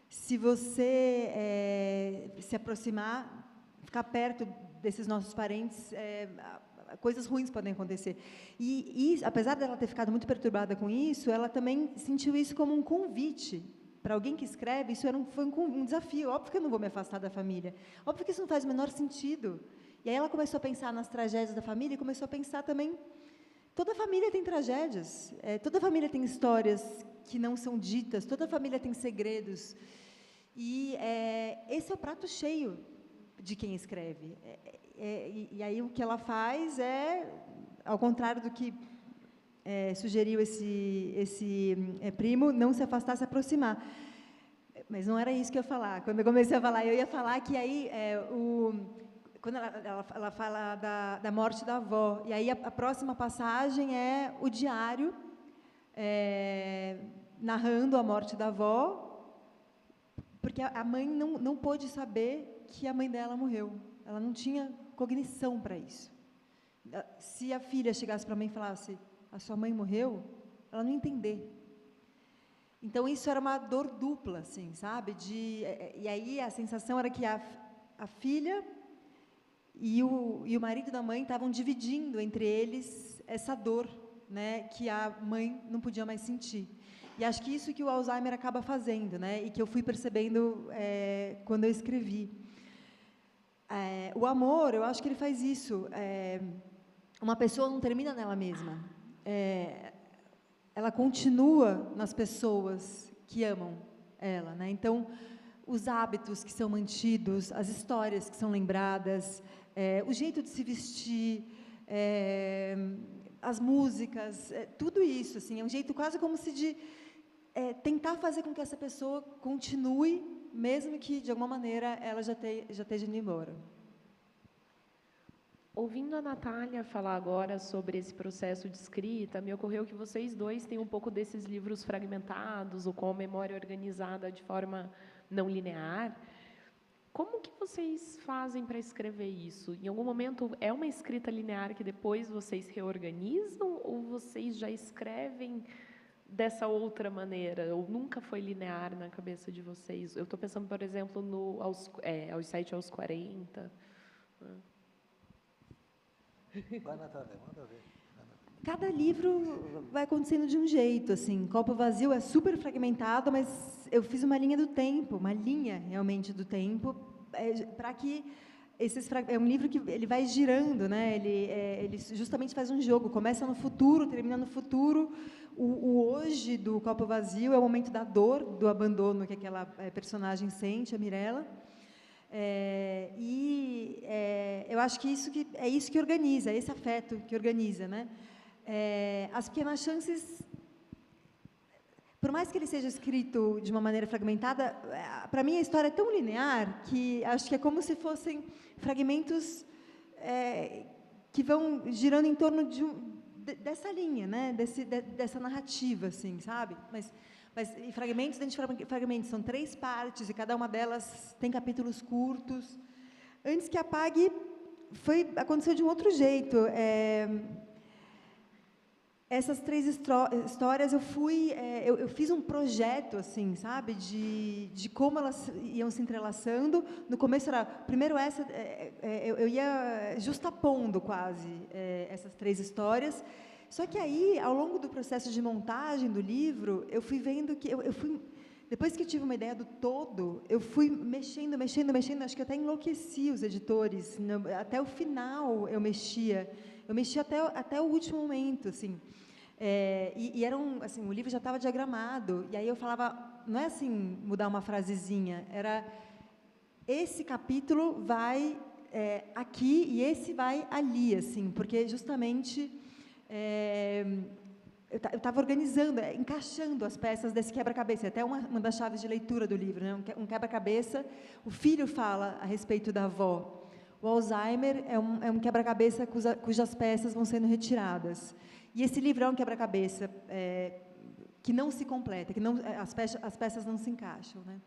Se você se aproximar, ficar perto desses nossos parentes, coisas ruins podem acontecer. E apesar dela ter ficado muito perturbada com isso, ela também sentiu isso como um convite. Para alguém que escreve, isso foi um desafio. Óbvio que eu não vou me afastar da família. Óbvio que isso não faz o menor sentido. E aí ela começou a pensar nas tragédias da família e começou a pensar também, toda família tem tragédias, toda família tem histórias que não são ditas, toda família tem segredos. E esse é o prato cheio de quem escreve. E aí o que ela faz ao contrário do que sugeriu esse primo, não se afastar, se aproximar. Mas não era isso que eu ia falar. Quando eu comecei a falar, eu ia falar que aí, quando ela fala da morte da avó, e aí a próxima passagem é o diário, narrando a morte da avó, porque a mãe não pôde saber que a mãe dela morreu. Ela não tinha cognição para isso. Se a filha chegasse para a mãe e falasse: a sua mãe morreu, ela não ia entender. Então, isso era uma dor dupla, assim, sabe? E aí a sensação era que a filha e o marido da mãe estavam dividindo entre eles essa dor, né, que a mãe não podia mais sentir. E acho que isso que o Alzheimer acaba fazendo, né, e que eu fui percebendo quando eu escrevi. O amor, eu acho que ele faz isso. Uma pessoa não termina nela mesma. Ela continua nas pessoas que amam ela, né? Então, os hábitos que são mantidos, as histórias que são lembradas, o jeito de se vestir, as músicas, tudo isso, assim, é um jeito quase como se de tentar fazer com que essa pessoa continue, mesmo que, de alguma maneira, ela já esteja indo embora. Ouvindo a Natália falar agora sobre esse processo de escrita, me ocorreu que vocês dois têm um pouco desses livros fragmentados, ou com a memória organizada de forma não linear. Como que vocês fazem para escrever isso? Em algum momento é uma escrita linear que depois vocês reorganizam, ou vocês já escrevem dessa outra maneira? Ou nunca foi linear na cabeça de vocês? Eu estou pensando, por exemplo, aos 7 aos 40. Vai, Natália, manda ver. Cada livro vai acontecendo de um jeito, assim. Copo Vazio é super fragmentado, mas eu fiz uma linha do tempo, uma linha realmente do tempo, para que é um livro que ele vai girando, né? Ele justamente faz um jogo, começa no futuro, termina no futuro. O hoje do Copo Vazio é o momento da dor, do abandono que aquela personagem sente, a Mirella. Eu acho que é isso que organiza, esse afeto que organiza, né? As Pequenas Chances, por mais que ele seja escrito de uma maneira fragmentada, para mim a história é tão linear que acho que é como se fossem fragmentos que vão girando em torno dessa linha, né? Dessa narrativa, assim, sabe? Mas e fragmentos dentro de fragmentos, são 3 partes, e cada uma delas tem capítulos curtos. Antes que apague, aconteceu de um outro jeito. Essas 3 histórias, eu fiz um projeto, assim, sabe, de como elas iam se entrelaçando. No começo primeiro eu ia justapondo quase essas 3 histórias. Só que aí, ao longo do processo de montagem do livro, eu fui vendo que depois que eu tive uma ideia do todo, eu fui mexendo, acho que até enlouqueci os editores. Até o final eu mexia até o último momento, assim. O livro já estava diagramado, e aí eu falava, não é assim, mudar uma frasezinha, era esse capítulo vai aqui e esse vai ali, assim, porque justamente eu estava organizando, encaixando as peças desse quebra-cabeça, até uma das chaves de leitura do livro, né? Um quebra-cabeça. O filho fala a respeito da avó. O Alzheimer é um quebra-cabeça cujas peças vão sendo retiradas. E esse livro é um quebra-cabeça que não se completa, que as peças não se encaixam, né?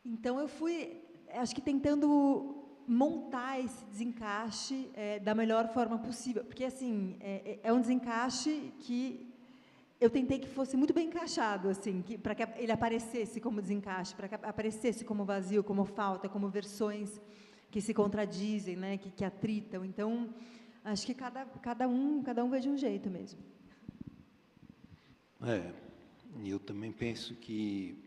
Então, eu fui acho que tentando montar esse desencaixe da melhor forma possível, porque assim é um desencaixe que eu tentei que fosse muito bem encaixado, assim, para que ele aparecesse como desencaixe, para que aparecesse como vazio, como falta, como versões que se contradizem, né, que atritam. Então, acho que cada um vai de um jeito mesmo. Eu também penso que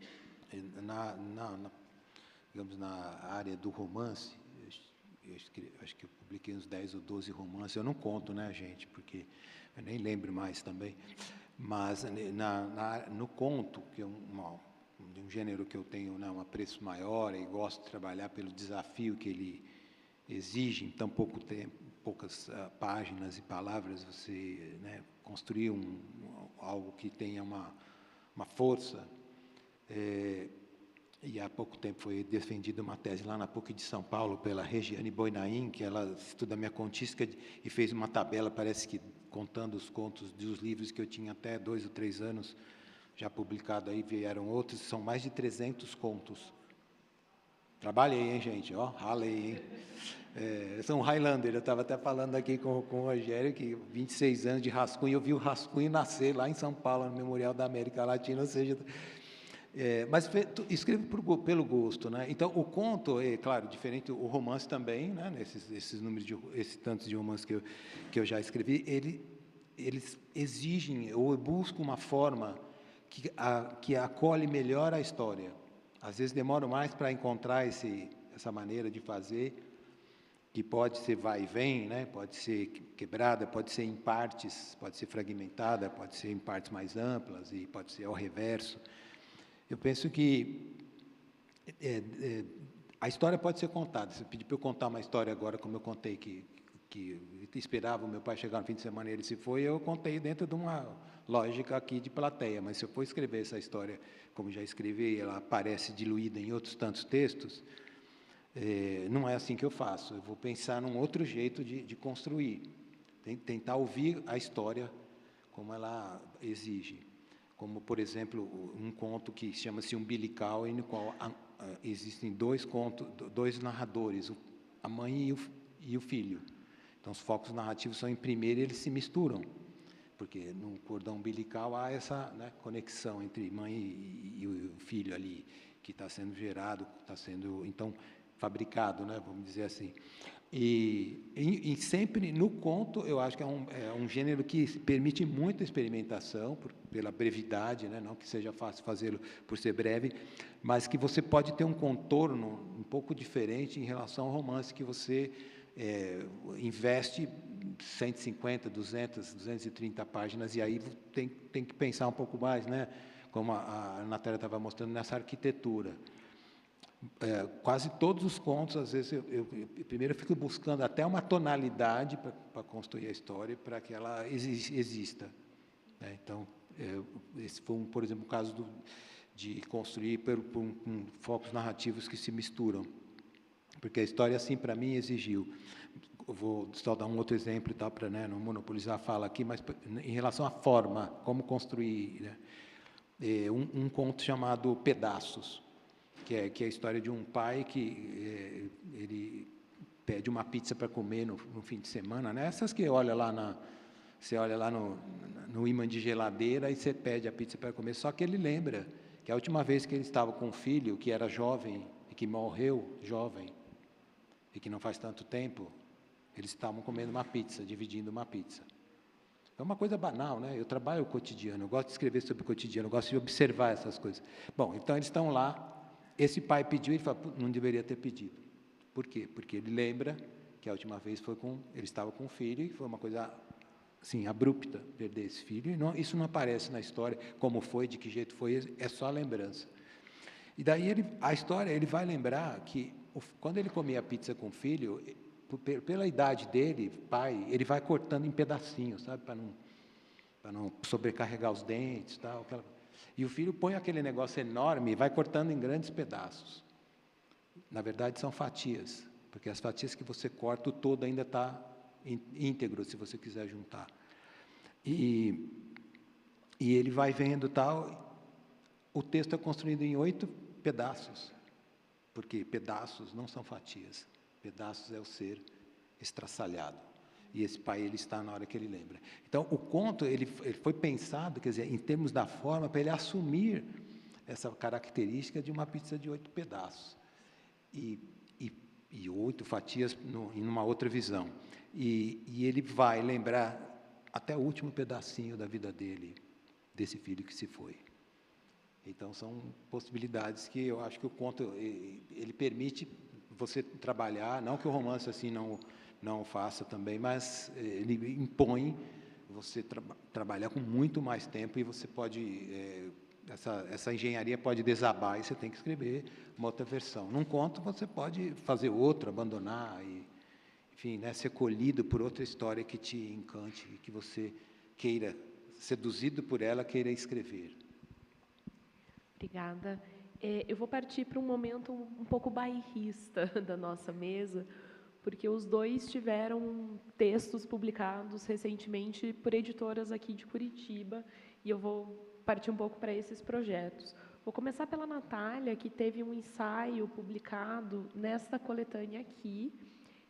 digamos, na área do romance, acho que eu publiquei uns 10 ou 12 romances, eu não conto, né, gente, porque eu nem lembro mais também, mas no conto, que é um gênero que eu tenho, né, um apreço maior e gosto de trabalhar pelo desafio que ele exige em tão pouco tempo, poucas páginas e palavras, você, né, construir algo que tenha uma força. E há pouco tempo foi defendida uma tese lá na PUC de São Paulo pela Regiane Boinain, que ela estuda minha contística e fez uma tabela, parece que contando os contos dos livros que eu tinha até 2 ou 3 anos já publicado, aí vieram outros, são mais de 300 contos. Trabalhei, hein, gente? Ralei, hein? Eu sou um Highlander, eu estava até falando aqui com o Rogério, que 26 anos de rascunho, eu vi o rascunho nascer lá em São Paulo, no Memorial da América Latina, ou seja... mas escrevo pelo gosto, né? Então o conto é claro diferente, o romance também, né? Esses tantos de romances que eu já escrevi, eles exigem ou buscam uma forma que acolhe melhor a história. Às vezes demoram mais para encontrar essa maneira de fazer, que pode ser vai e vem, né? Pode ser quebrada, pode ser em partes, pode ser fragmentada, pode ser em partes mais amplas e pode ser ao reverso. Eu penso que a história pode ser contada. Você pediu para eu contar uma história agora, como eu contei, que esperava o meu pai chegar no fim de semana e ele se foi, eu contei dentro de uma lógica aqui de plateia. Mas se eu for escrever essa história, como já escrevi, ela aparece diluída em outros tantos textos, não é assim que eu faço. Eu vou pensar num outro jeito de construir. Tentar ouvir a história como ela exige. Como, por exemplo, um conto que chama-se Umbilical, no qual existem dois narradores, a mãe e o filho. Então, os focos narrativos são em primeiro e eles se misturam, porque no cordão umbilical há essa, né, conexão entre mãe e o filho ali, que está sendo gerado, está sendo, então, fabricado, né, vamos dizer assim. E sempre no conto, eu acho que é um gênero que permite muita experimentação, pela brevidade, né? Não que seja fácil fazê-lo por ser breve, mas que você pode ter um contorno um pouco diferente em relação ao romance, que você investe 150, 200, 230 páginas, e aí tem que pensar um pouco mais, né? Como a Natália estava mostrando, nessa arquitetura. Quase todos os contos, às vezes, primeiro eu fico buscando até uma tonalidade para construir a história, para que ela exista. Né? Então, esse foi, por exemplo, o caso de construir por focos narrativos que se misturam. Porque a história, assim, para mim, exigiu. Eu vou só dar um outro exemplo, tá, para, né, não monopolizar a fala aqui, mas em relação à forma, como construir, né? Um conto chamado Pedaços, que é a história de um pai que ele pede uma pizza para comer no fim de semana, né? Essas que você olha lá no imã de geladeira e você pede a pizza para comer. Só que ele lembra que a última vez que ele estava com um filho que era jovem e que morreu jovem e que não faz tanto tempo, eles estavam comendo uma pizza, dividindo uma pizza. É uma coisa banal, né? Eu trabalho o cotidiano, eu gosto de escrever sobre o cotidiano, eu gosto de observar essas coisas. Bom, então eles estão lá. Esse pai pediu, ele falou, não deveria ter pedido. Por quê? Porque ele lembra que a última vez ele estava com um filho e foi uma coisa assim, abrupta perder esse filho. E isso não aparece na história, como foi, de que jeito foi, é só a lembrança. E daí a história, ele vai lembrar que quando ele comia a pizza com o filho, pela idade dele, pai, ele vai cortando em pedacinhos, sabe, para não sobrecarregar os dentes, tal, E o filho põe aquele negócio enorme e vai cortando em grandes pedaços. Na verdade, são fatias, porque as fatias que você corta, o todo ainda está íntegro, se você quiser juntar. E ele vai vendo tal. O texto é construído em 8 pedaços. porque pedaços não são fatias, pedaços é o ser estraçalhado. E esse pai, ele está na hora que ele lembra. Então, o conto, ele foi pensado, quer dizer, em termos da forma, para ele assumir essa característica de uma pizza de 8 pedaços. E 8 fatias em uma outra visão. E ele vai lembrar até o último pedacinho da vida dele, desse filho que se foi. Então, são possibilidades que eu acho que o conto, ele permite você trabalhar, não que o romance assim não faça também, mas ele impõe você trabalhar com muito mais tempo e você pode, essa engenharia pode desabar e você tem que escrever uma outra versão. Num conto você pode fazer outro, abandonar, e, enfim, né, ser colhido por outra história que te encante, que você queira, seduzido por ela, queira escrever. Obrigada. Eu vou partir para um momento um pouco bairrista da nossa mesa, porque os dois tiveram textos publicados recentemente por editoras aqui de Curitiba, e eu vou partir um pouco para esses projetos. Vou começar pela Natália, que teve um ensaio publicado nesta coletânea aqui,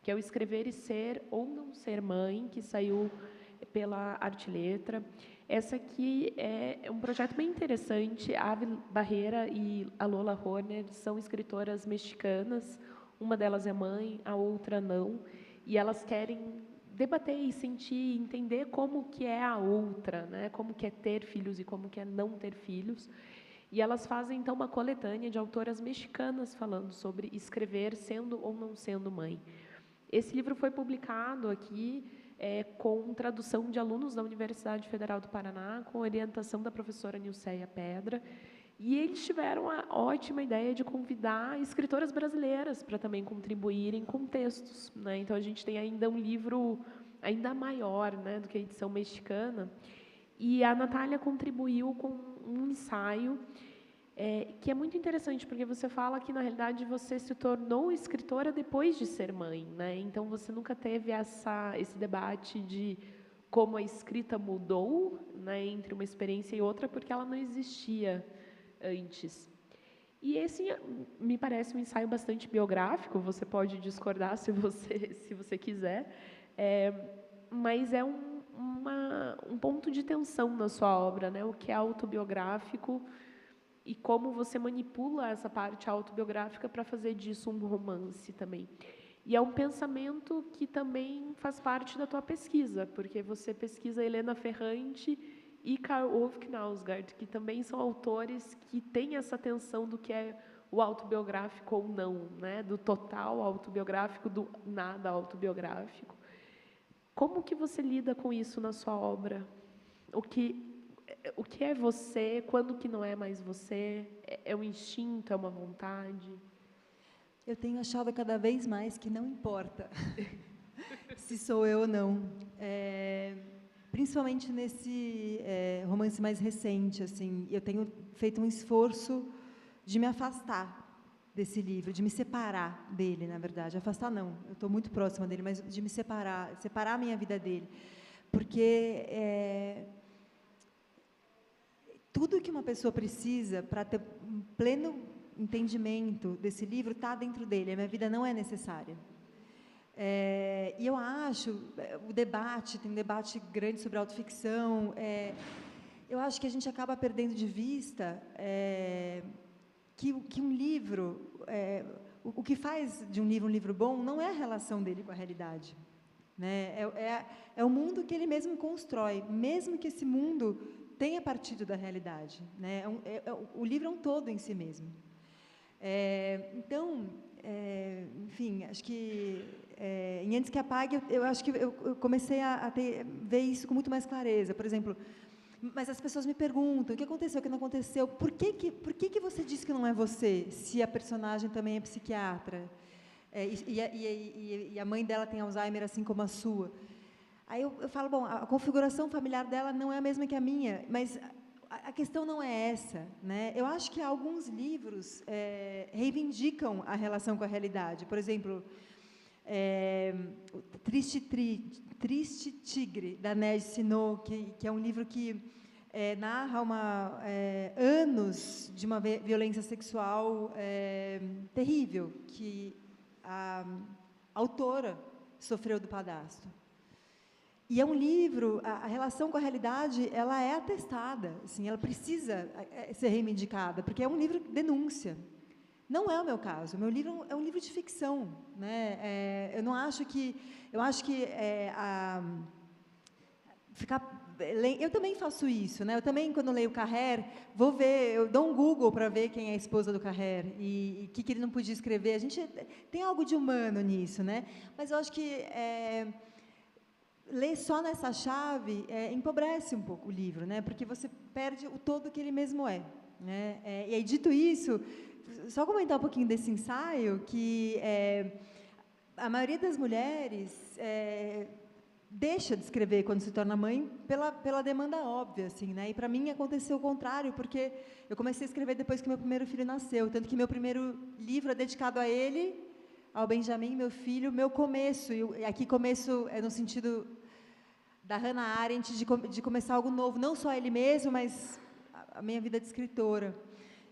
que é o Escrever e Ser ou Não Ser Mãe, que saiu pela Arte e Letra. Essa aqui é um projeto bem interessante. A Ave Barreira e a Lola Horner são escritoras mexicanas, uma delas é mãe, a outra não, e elas querem debater e sentir, entender como que é a outra, né? Como que é ter filhos e como que é não ter filhos. E elas fazem, então, uma coletânea de autoras mexicanas falando sobre escrever sendo ou não sendo mãe. Esse livro foi publicado aqui com tradução de alunos da Universidade Federal do Paraná, com orientação da professora Nilceia Pedra, e eles tiveram a ótima ideia de convidar escritoras brasileiras para também contribuírem com textos, né? Então, a gente tem ainda um livro ainda maior, né, do que a edição mexicana, e a Natália contribuiu com um ensaio que é muito interessante, porque você fala que, na realidade, você se tornou escritora depois de ser mãe, né? Então, você nunca teve esse debate de como a escrita mudou, né, entre uma experiência e outra, porque ela não existia antes. E esse me parece um ensaio bastante biográfico, você pode discordar se você quiser, mas é um ponto de tensão na sua obra, né? O que é autobiográfico e como você manipula essa parte autobiográfica para fazer disso um romance também. E é um pensamento que também faz parte da tua pesquisa, porque você pesquisa Helena Ferrante e Karl Ove Knausgaard, que também são autores que têm essa tensão do que é o autobiográfico ou não, né? Do total autobiográfico, do nada autobiográfico. Como que você lida com isso na sua obra? O que é você, quando que não é mais você? É um instinto, é uma vontade? Eu tenho achado cada vez mais que não importa se sou eu ou não. Principalmente nesse romance mais recente, assim, eu tenho feito um esforço de me afastar desse livro, de me separar dele, na verdade. Afastar não, eu estou muito próxima dele, mas de me separar a minha vida dele. Porque tudo que uma pessoa precisa para ter um pleno entendimento desse livro está dentro dele. A minha vida não é necessária. E eu acho, tem um debate grande sobre autoficção, eu acho que a gente acaba perdendo de vista que um livro, o que faz de um livro bom não é a relação dele com a realidade, né? É o mundo que ele mesmo constrói, mesmo que esse mundo tenha partido da realidade, né? O livro é um todo em si mesmo. Então, enfim, acho que em Antes que Apague, eu acho que eu comecei a ver isso com muito mais clareza. Por exemplo, mas as pessoas me perguntam, o que aconteceu, o que não aconteceu? Por que você disse que não é você, se a personagem também é psiquiatra? E a mãe dela tem Alzheimer, assim como a sua. Aí eu falo, bom, a configuração familiar dela não é a mesma que a minha, mas a questão não é essa, né? Eu acho que alguns livros reivindicam a relação com a realidade. Por exemplo, Triste Tigre, da Neige Sinaud, que é um livro que narra anos de uma violência sexual terrível que a autora sofreu do padrasto. E é um livro, a relação com a realidade, ela é atestada, assim, ela precisa ser reivindicada, porque é um livro de denúncia. Não é o meu caso. O meu livro é um livro de ficção, né? Eu acho que eu também faço isso, né? Eu também, quando leio Carrère, vou ver, eu dou um Google para ver quem é a esposa do Carrère e o que ele não podia escrever. A gente tem algo de humano nisso, né? Mas eu acho que ler só nessa chave empobrece um pouco o livro, né? Porque você perde o todo que ele mesmo é, né? E aí, dito isso, só comentar um pouquinho desse ensaio, que a maioria das mulheres deixa de escrever quando se torna mãe pela demanda óbvia, assim, né? E para mim aconteceu o contrário, porque eu comecei a escrever depois que meu primeiro filho nasceu, tanto que meu primeiro livro é dedicado a ele, ao Benjamin, meu filho, meu começo, e aqui começo no sentido da Hannah Arendt, de começar algo novo, não só ele mesmo, mas a minha vida de escritora.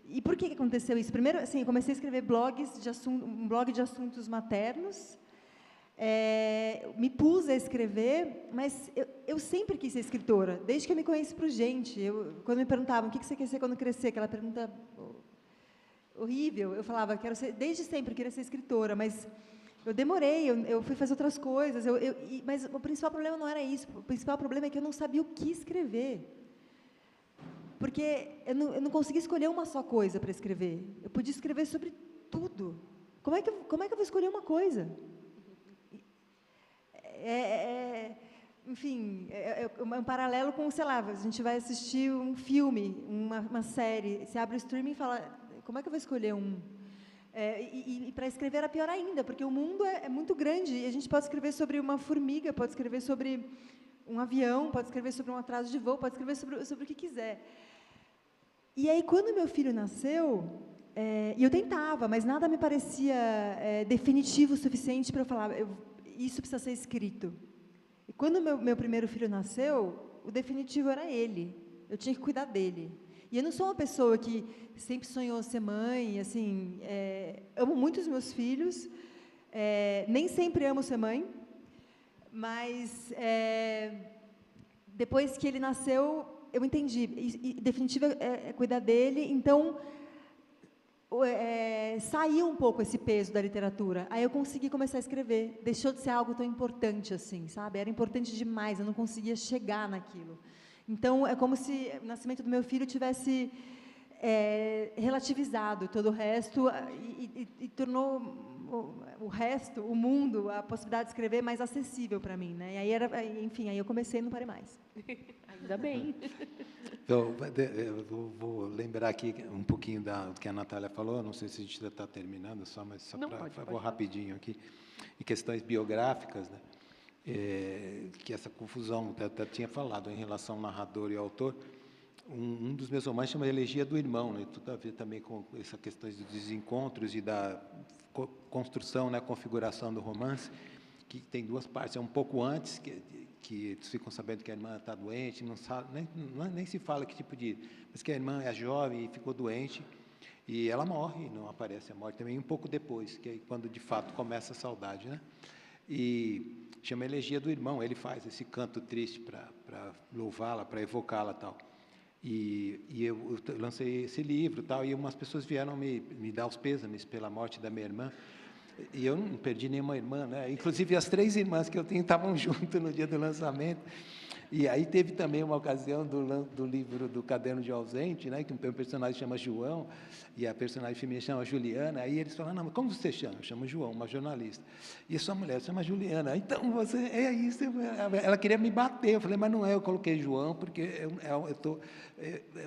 E por que aconteceu isso? Primeiro, assim, eu comecei a escrever um blog de assuntos maternos, me pus a escrever, mas eu sempre quis ser escritora, desde que eu me conheço por gente. Quando me perguntavam, o que você quer ser quando crescer? Aquela pergunta horrível, eu falava, desde sempre queria ser escritora, mas eu demorei, eu fui fazer outras coisas, mas o principal problema não era isso, o principal problema é que eu não sabia o que escrever, porque eu não conseguia escolher uma só coisa para escrever, eu podia escrever sobre tudo. Como é que eu vou escolher uma coisa? Enfim, um paralelo com, sei lá, a gente vai assistir um filme, uma série, você abre o streaming e fala, como é que eu vou escolher um? E para escrever era pior ainda, porque o mundo é muito grande, e a gente pode escrever sobre uma formiga, pode escrever sobre um avião, pode escrever sobre um atraso de voo, pode escrever sobre o que quiser. E aí, quando meu filho nasceu, e eu tentava, mas nada me parecia definitivo o suficiente para eu falar, isso precisa ser escrito. E quando meu primeiro filho nasceu, o definitivo era ele, eu tinha que cuidar dele. E eu não sou uma pessoa que sempre sonhou ser mãe, assim, amo muito os meus filhos, nem sempre amo ser mãe, mas depois que ele nasceu, eu entendi, e definitivo é cuidar dele, então saiu um pouco esse peso da literatura, aí eu consegui começar a escrever, deixou de ser algo tão importante assim, sabe? Era importante demais, eu não conseguia chegar naquilo. Então, é como se o nascimento do meu filho tivesse relativizado todo o resto e tornou o resto, o mundo, a possibilidade de escrever mais acessível para mim, né? E aí enfim, aí eu comecei e não parei mais. Ainda bem. Então, eu vou lembrar aqui um pouquinho do que a Natália falou, não sei se a gente já está terminando, mas só vou rapidinho aqui, em questões biográficas, né? Que essa confusão, até tinha falado em relação ao narrador e ao autor, um dos meus romances chama Elegia do Irmão, né? Tudo a ver também com essa questão dos desencontros e da construção, né, configuração do romance, que tem duas partes, um pouco antes, que eles ficam sabendo que a irmã está doente, não sabe, nem se fala que tipo de... Mas que a irmã é jovem e ficou doente, e ela morre, não aparece a morte também, um pouco depois, que é quando de fato começa a saudade, né? E chama Elegia do Irmão, ele faz esse canto triste para louvá-la, para evocá-la, tal. E eu lancei esse livro, tal, e umas pessoas vieram me dar os pêsames pela morte da minha irmã, e eu não perdi nenhuma irmã, né? Inclusive as 3 irmãs que eu tenho estavam juntas no dia do lançamento. E aí teve também uma ocasião do livro do Caderno de Ausente, né, que um personagem chama João e a personagem feminina chama Juliana. Aí eles falaram, não, mas como você chama? Eu chamo João, uma jornalista. E a sua mulher chama Juliana. Então, você é isso. Ela queria me bater. Eu falei, mas não é, eu coloquei João porque eu estou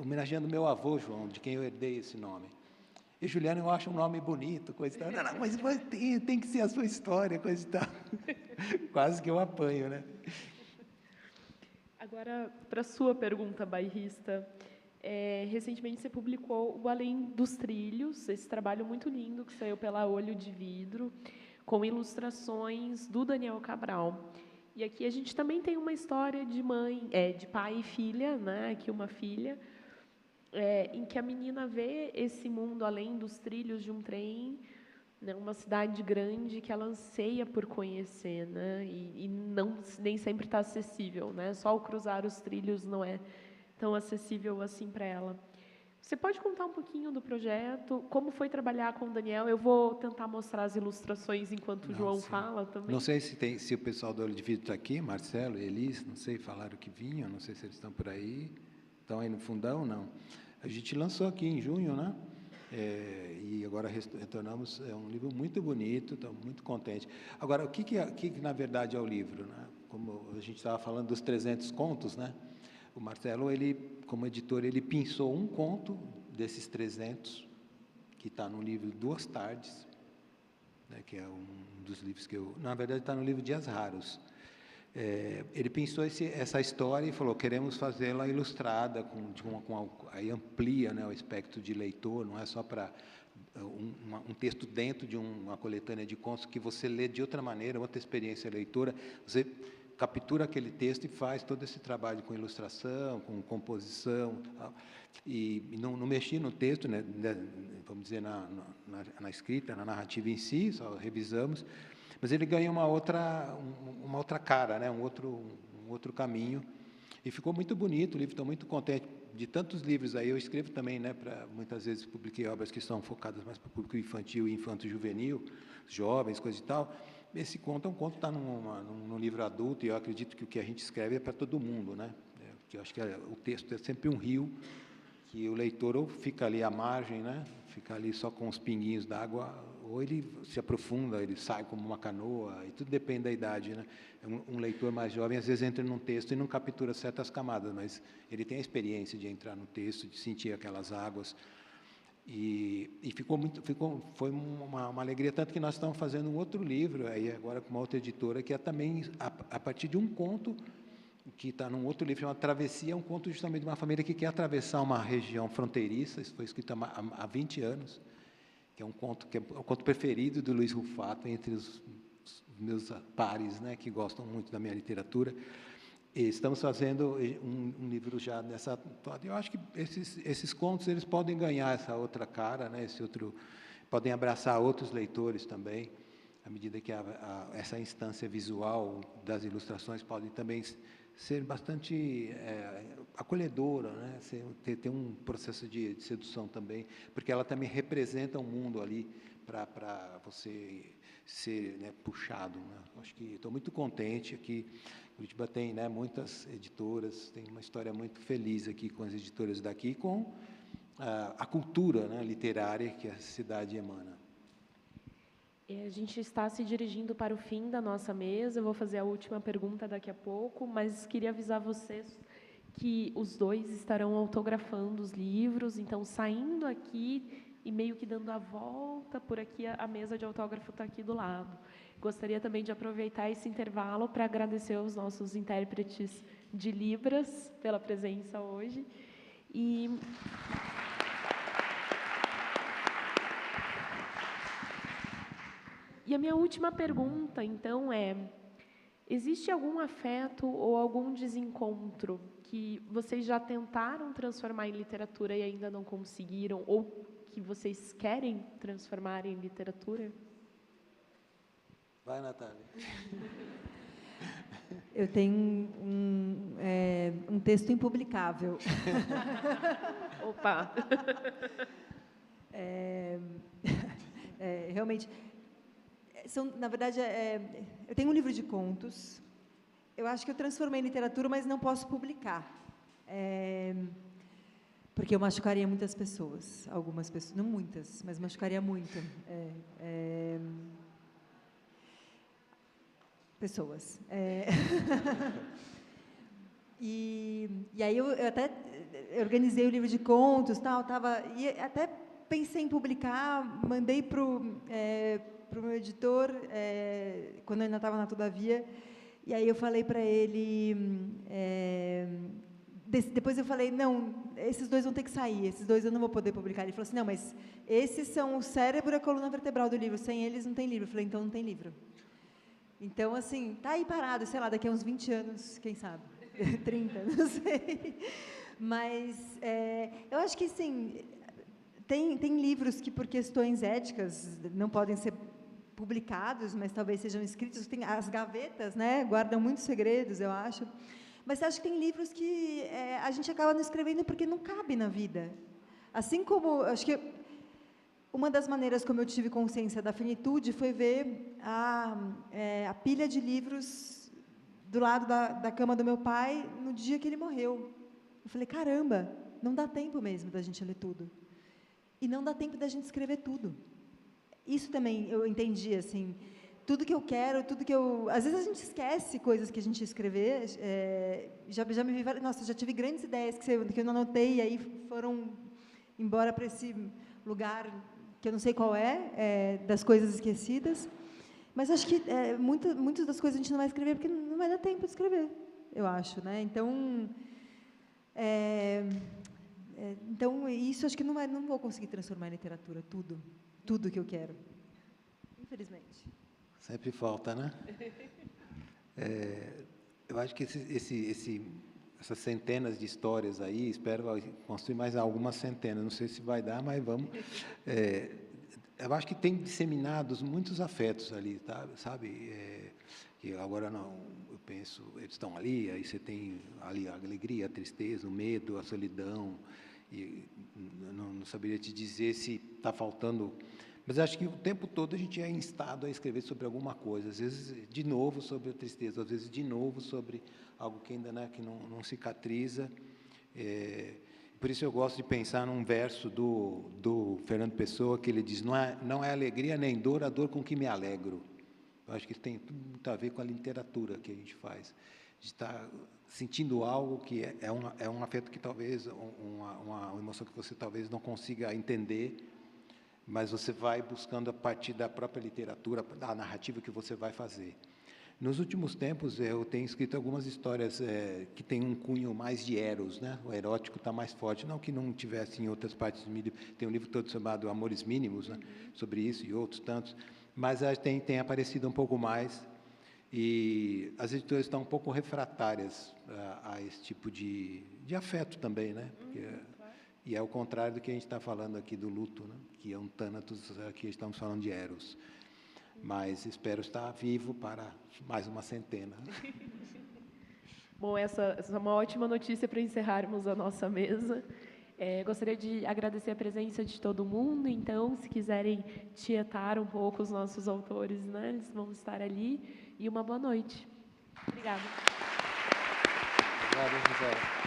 homenageando meu avô, João, de quem eu herdei esse nome. E Juliana, eu acho um nome bonito, coisa e tal. Não, mas tem que ser a sua história, coisa e tal. Quase que eu apanho, né? Agora, para a sua pergunta, bairrista, recentemente você publicou O Além dos Trilhos, esse trabalho muito lindo que saiu pela Olho de Vidro, com ilustrações do Daniel Cabral. E aqui a gente também tem uma história de mãe, de pai e filha, né? Aqui uma filha. em que a menina vê esse mundo além dos trilhos de um trem, né, uma cidade grande que ela anseia por conhecer, né, e não, nem sempre está acessível, né, só o cruzar os trilhos não é tão acessível assim para ela. Você pode contar um pouquinho do projeto? Como foi trabalhar com o Daniel? Eu vou tentar mostrar as ilustrações enquanto o João fala também. Não sei se o pessoal do Olho de Vidro está aqui, Marcelo e Elis, não sei, falaram que vinham, não sei se eles estão por aí. Estão aí no fundão, não? A gente lançou aqui em junho, né? E agora retornamos, é um livro muito bonito, estou muito contente. Agora, o que na verdade é o livro, né? Como a gente estava falando dos 300 contos, né? O Marcelo, ele, como editor, ele pinçou um conto desses 300, que está no livro Duas Tardes, né, que é um dos livros que eu... Na verdade, está no livro Dias Raros. Ele pensou essa história e falou, queremos fazê-la ilustrada, aí amplia, né, o espectro de leitor, não é só para um texto dentro de uma coletânea de contos que você lê de outra maneira, outra experiência leitora, você captura aquele texto e faz todo esse trabalho com ilustração, com composição, e não mexi no texto, né, vamos dizer, na escrita, na narrativa em si, só revisamos, mas ele ganha uma outra cara, né, um outro caminho, e ficou muito bonito o livro, estou muito contente. De tantos livros aí, eu escrevo também, né, muitas vezes publiquei obras que são focadas mais para o público infantil e infanto-juvenil, jovens, coisa e tal. Esse conto é um conto que está num livro adulto, e eu acredito que o que a gente escreve é para todo mundo, né? Que eu acho que o texto é sempre um rio, que o leitor ou fica ali à margem, né? Fica ali só com os pinguinhos d'água, ou ele se aprofunda, ele sai como uma canoa, e tudo depende da idade, né? Um leitor mais jovem, às vezes, entra num texto e não captura certas camadas, mas ele tem a experiência de entrar no texto, de sentir aquelas águas. E foi uma alegria, tanto que nós estamos fazendo um outro livro, aí agora com uma outra editora, que é também a partir de um conto, que está num outro livro chamado Travessia, é um conto justamente de uma família que quer atravessar uma região fronteiriça, isso foi escrito há 20 anos, que é um conto que é o conto preferido do Luiz Rufato, entre os meus pares, né, que gostam muito da minha literatura. E estamos fazendo um livro já nessa... Eu acho que esses contos eles podem ganhar essa outra cara, né, podem abraçar outros leitores também, à medida que essa instância visual das ilustrações pode também ser bastante acolhedora, né, ter um processo de sedução também, porque ela também representa um mundo ali para você ser, né, puxado, né? Acho que estou muito contente aqui. Curitiba tem, né, muitas editoras, tem uma história muito feliz aqui com as editoras daqui e com a cultura, né, literária que a cidade emana. A gente está se dirigindo para o fim da nossa mesa, eu vou fazer a última pergunta daqui a pouco, mas queria avisar vocês que os dois estarão autografando os livros, então, saindo aqui e meio que dando a volta por aqui, a mesa de autógrafo está aqui do lado. Gostaria também de aproveitar esse intervalo para agradecer aos nossos intérpretes de Libras pela presença hoje. E a minha última pergunta, então, existe algum afeto ou algum desencontro que vocês já tentaram transformar em literatura e ainda não conseguiram, ou que vocês querem transformar em literatura? Vai, Natália. Eu tenho um texto impublicável. Opa! Realmente, na verdade, eu tenho um livro de contos. Eu acho que eu transformei em literatura, mas não posso publicar. Porque eu machucaria muitas pessoas, algumas pessoas, não muitas, mas machucaria muito. Pessoas. E aí eu até organizei o livro de contos, e até pensei em publicar, mandei para o meu editor, quando eu ainda estava na Todavia, e aí eu falei para ele... depois eu falei, não, esses dois vão ter que sair, esses dois eu não vou poder publicar. Ele falou assim, não, mas esses são o cérebro e a coluna vertebral do livro, sem eles não tem livro. Eu falei, então não tem livro. Então, assim, tá aí parado, sei lá, daqui a uns 20 anos, quem sabe, 30, não sei. Mas eu acho que, sim, tem livros que, por questões éticas, não podem ser publicados, mas talvez sejam escritos. Tem as gavetas, né, guardam muitos segredos, eu acho. Mas eu acho que tem livros que a gente acaba não escrevendo porque não cabe na vida. Assim como, acho que uma das maneiras como eu tive consciência da finitude foi ver a pilha de livros do lado da cama do meu pai no dia que ele morreu. Eu falei, caramba, não dá tempo mesmo da gente ler tudo. E não dá tempo da gente escrever tudo. Isso também eu entendi, assim, tudo que eu quero, tudo que eu... Às vezes a gente esquece coisas que a gente ia escrever, já me vi... Nossa, já tive grandes ideias que eu não anotei, e aí foram embora para esse lugar que eu não sei qual das coisas esquecidas, mas acho que muitas das coisas a gente não vai escrever porque não vai dar tempo de escrever, eu acho, né? Então, então isso acho que não vou conseguir transformar em literatura tudo que eu quero, infelizmente. Sempre falta, né? Eu acho que essas centenas de histórias aí, espero construir mais algumas centenas, não sei se vai dar, mas vamos. Eu acho que tem disseminados muitos afetos ali, tá? Sabe? Que agora não, eu penso, eles estão ali, aí você tem ali a alegria, a tristeza, o medo, a solidão, e não saberia te dizer se está faltando. Mas acho que o tempo todo a gente é instado a escrever sobre alguma coisa, às vezes de novo sobre a tristeza, às vezes de novo sobre algo que ainda que não cicatriza. Por isso eu gosto de pensar num verso do Fernando Pessoa, que ele diz, não é alegria nem dor, a dor com que me alegro. Eu acho que tem tudo muito a ver com a literatura que a gente faz, de estar sentindo algo que é um afeto que talvez, uma emoção que você talvez não consiga entender, mas você vai buscando a partir da própria literatura, da narrativa que você vai fazer. Nos últimos tempos, eu tenho escrito algumas histórias que têm um cunho mais de eros, né? O erótico está mais forte, não que não tivesse em outras partes do livro. Tem um livro todo chamado Amores Mínimos, né? Sobre isso e outros tantos, mas tem aparecido um pouco mais, e as editoras estão um pouco refratárias a esse tipo de afeto também, né? E é o contrário do que a gente está falando aqui do luto, né? Que é um Thanatos, aqui estamos falando de Eros. Mas espero estar vivo para mais uma centena. Bom, essa é uma ótima notícia para encerrarmos a nossa mesa. Gostaria de agradecer a presença de todo mundo. Então, se quiserem tietar um pouco os nossos autores, né, eles vão estar ali. E uma boa noite. Obrigada. Obrigado, Gisela.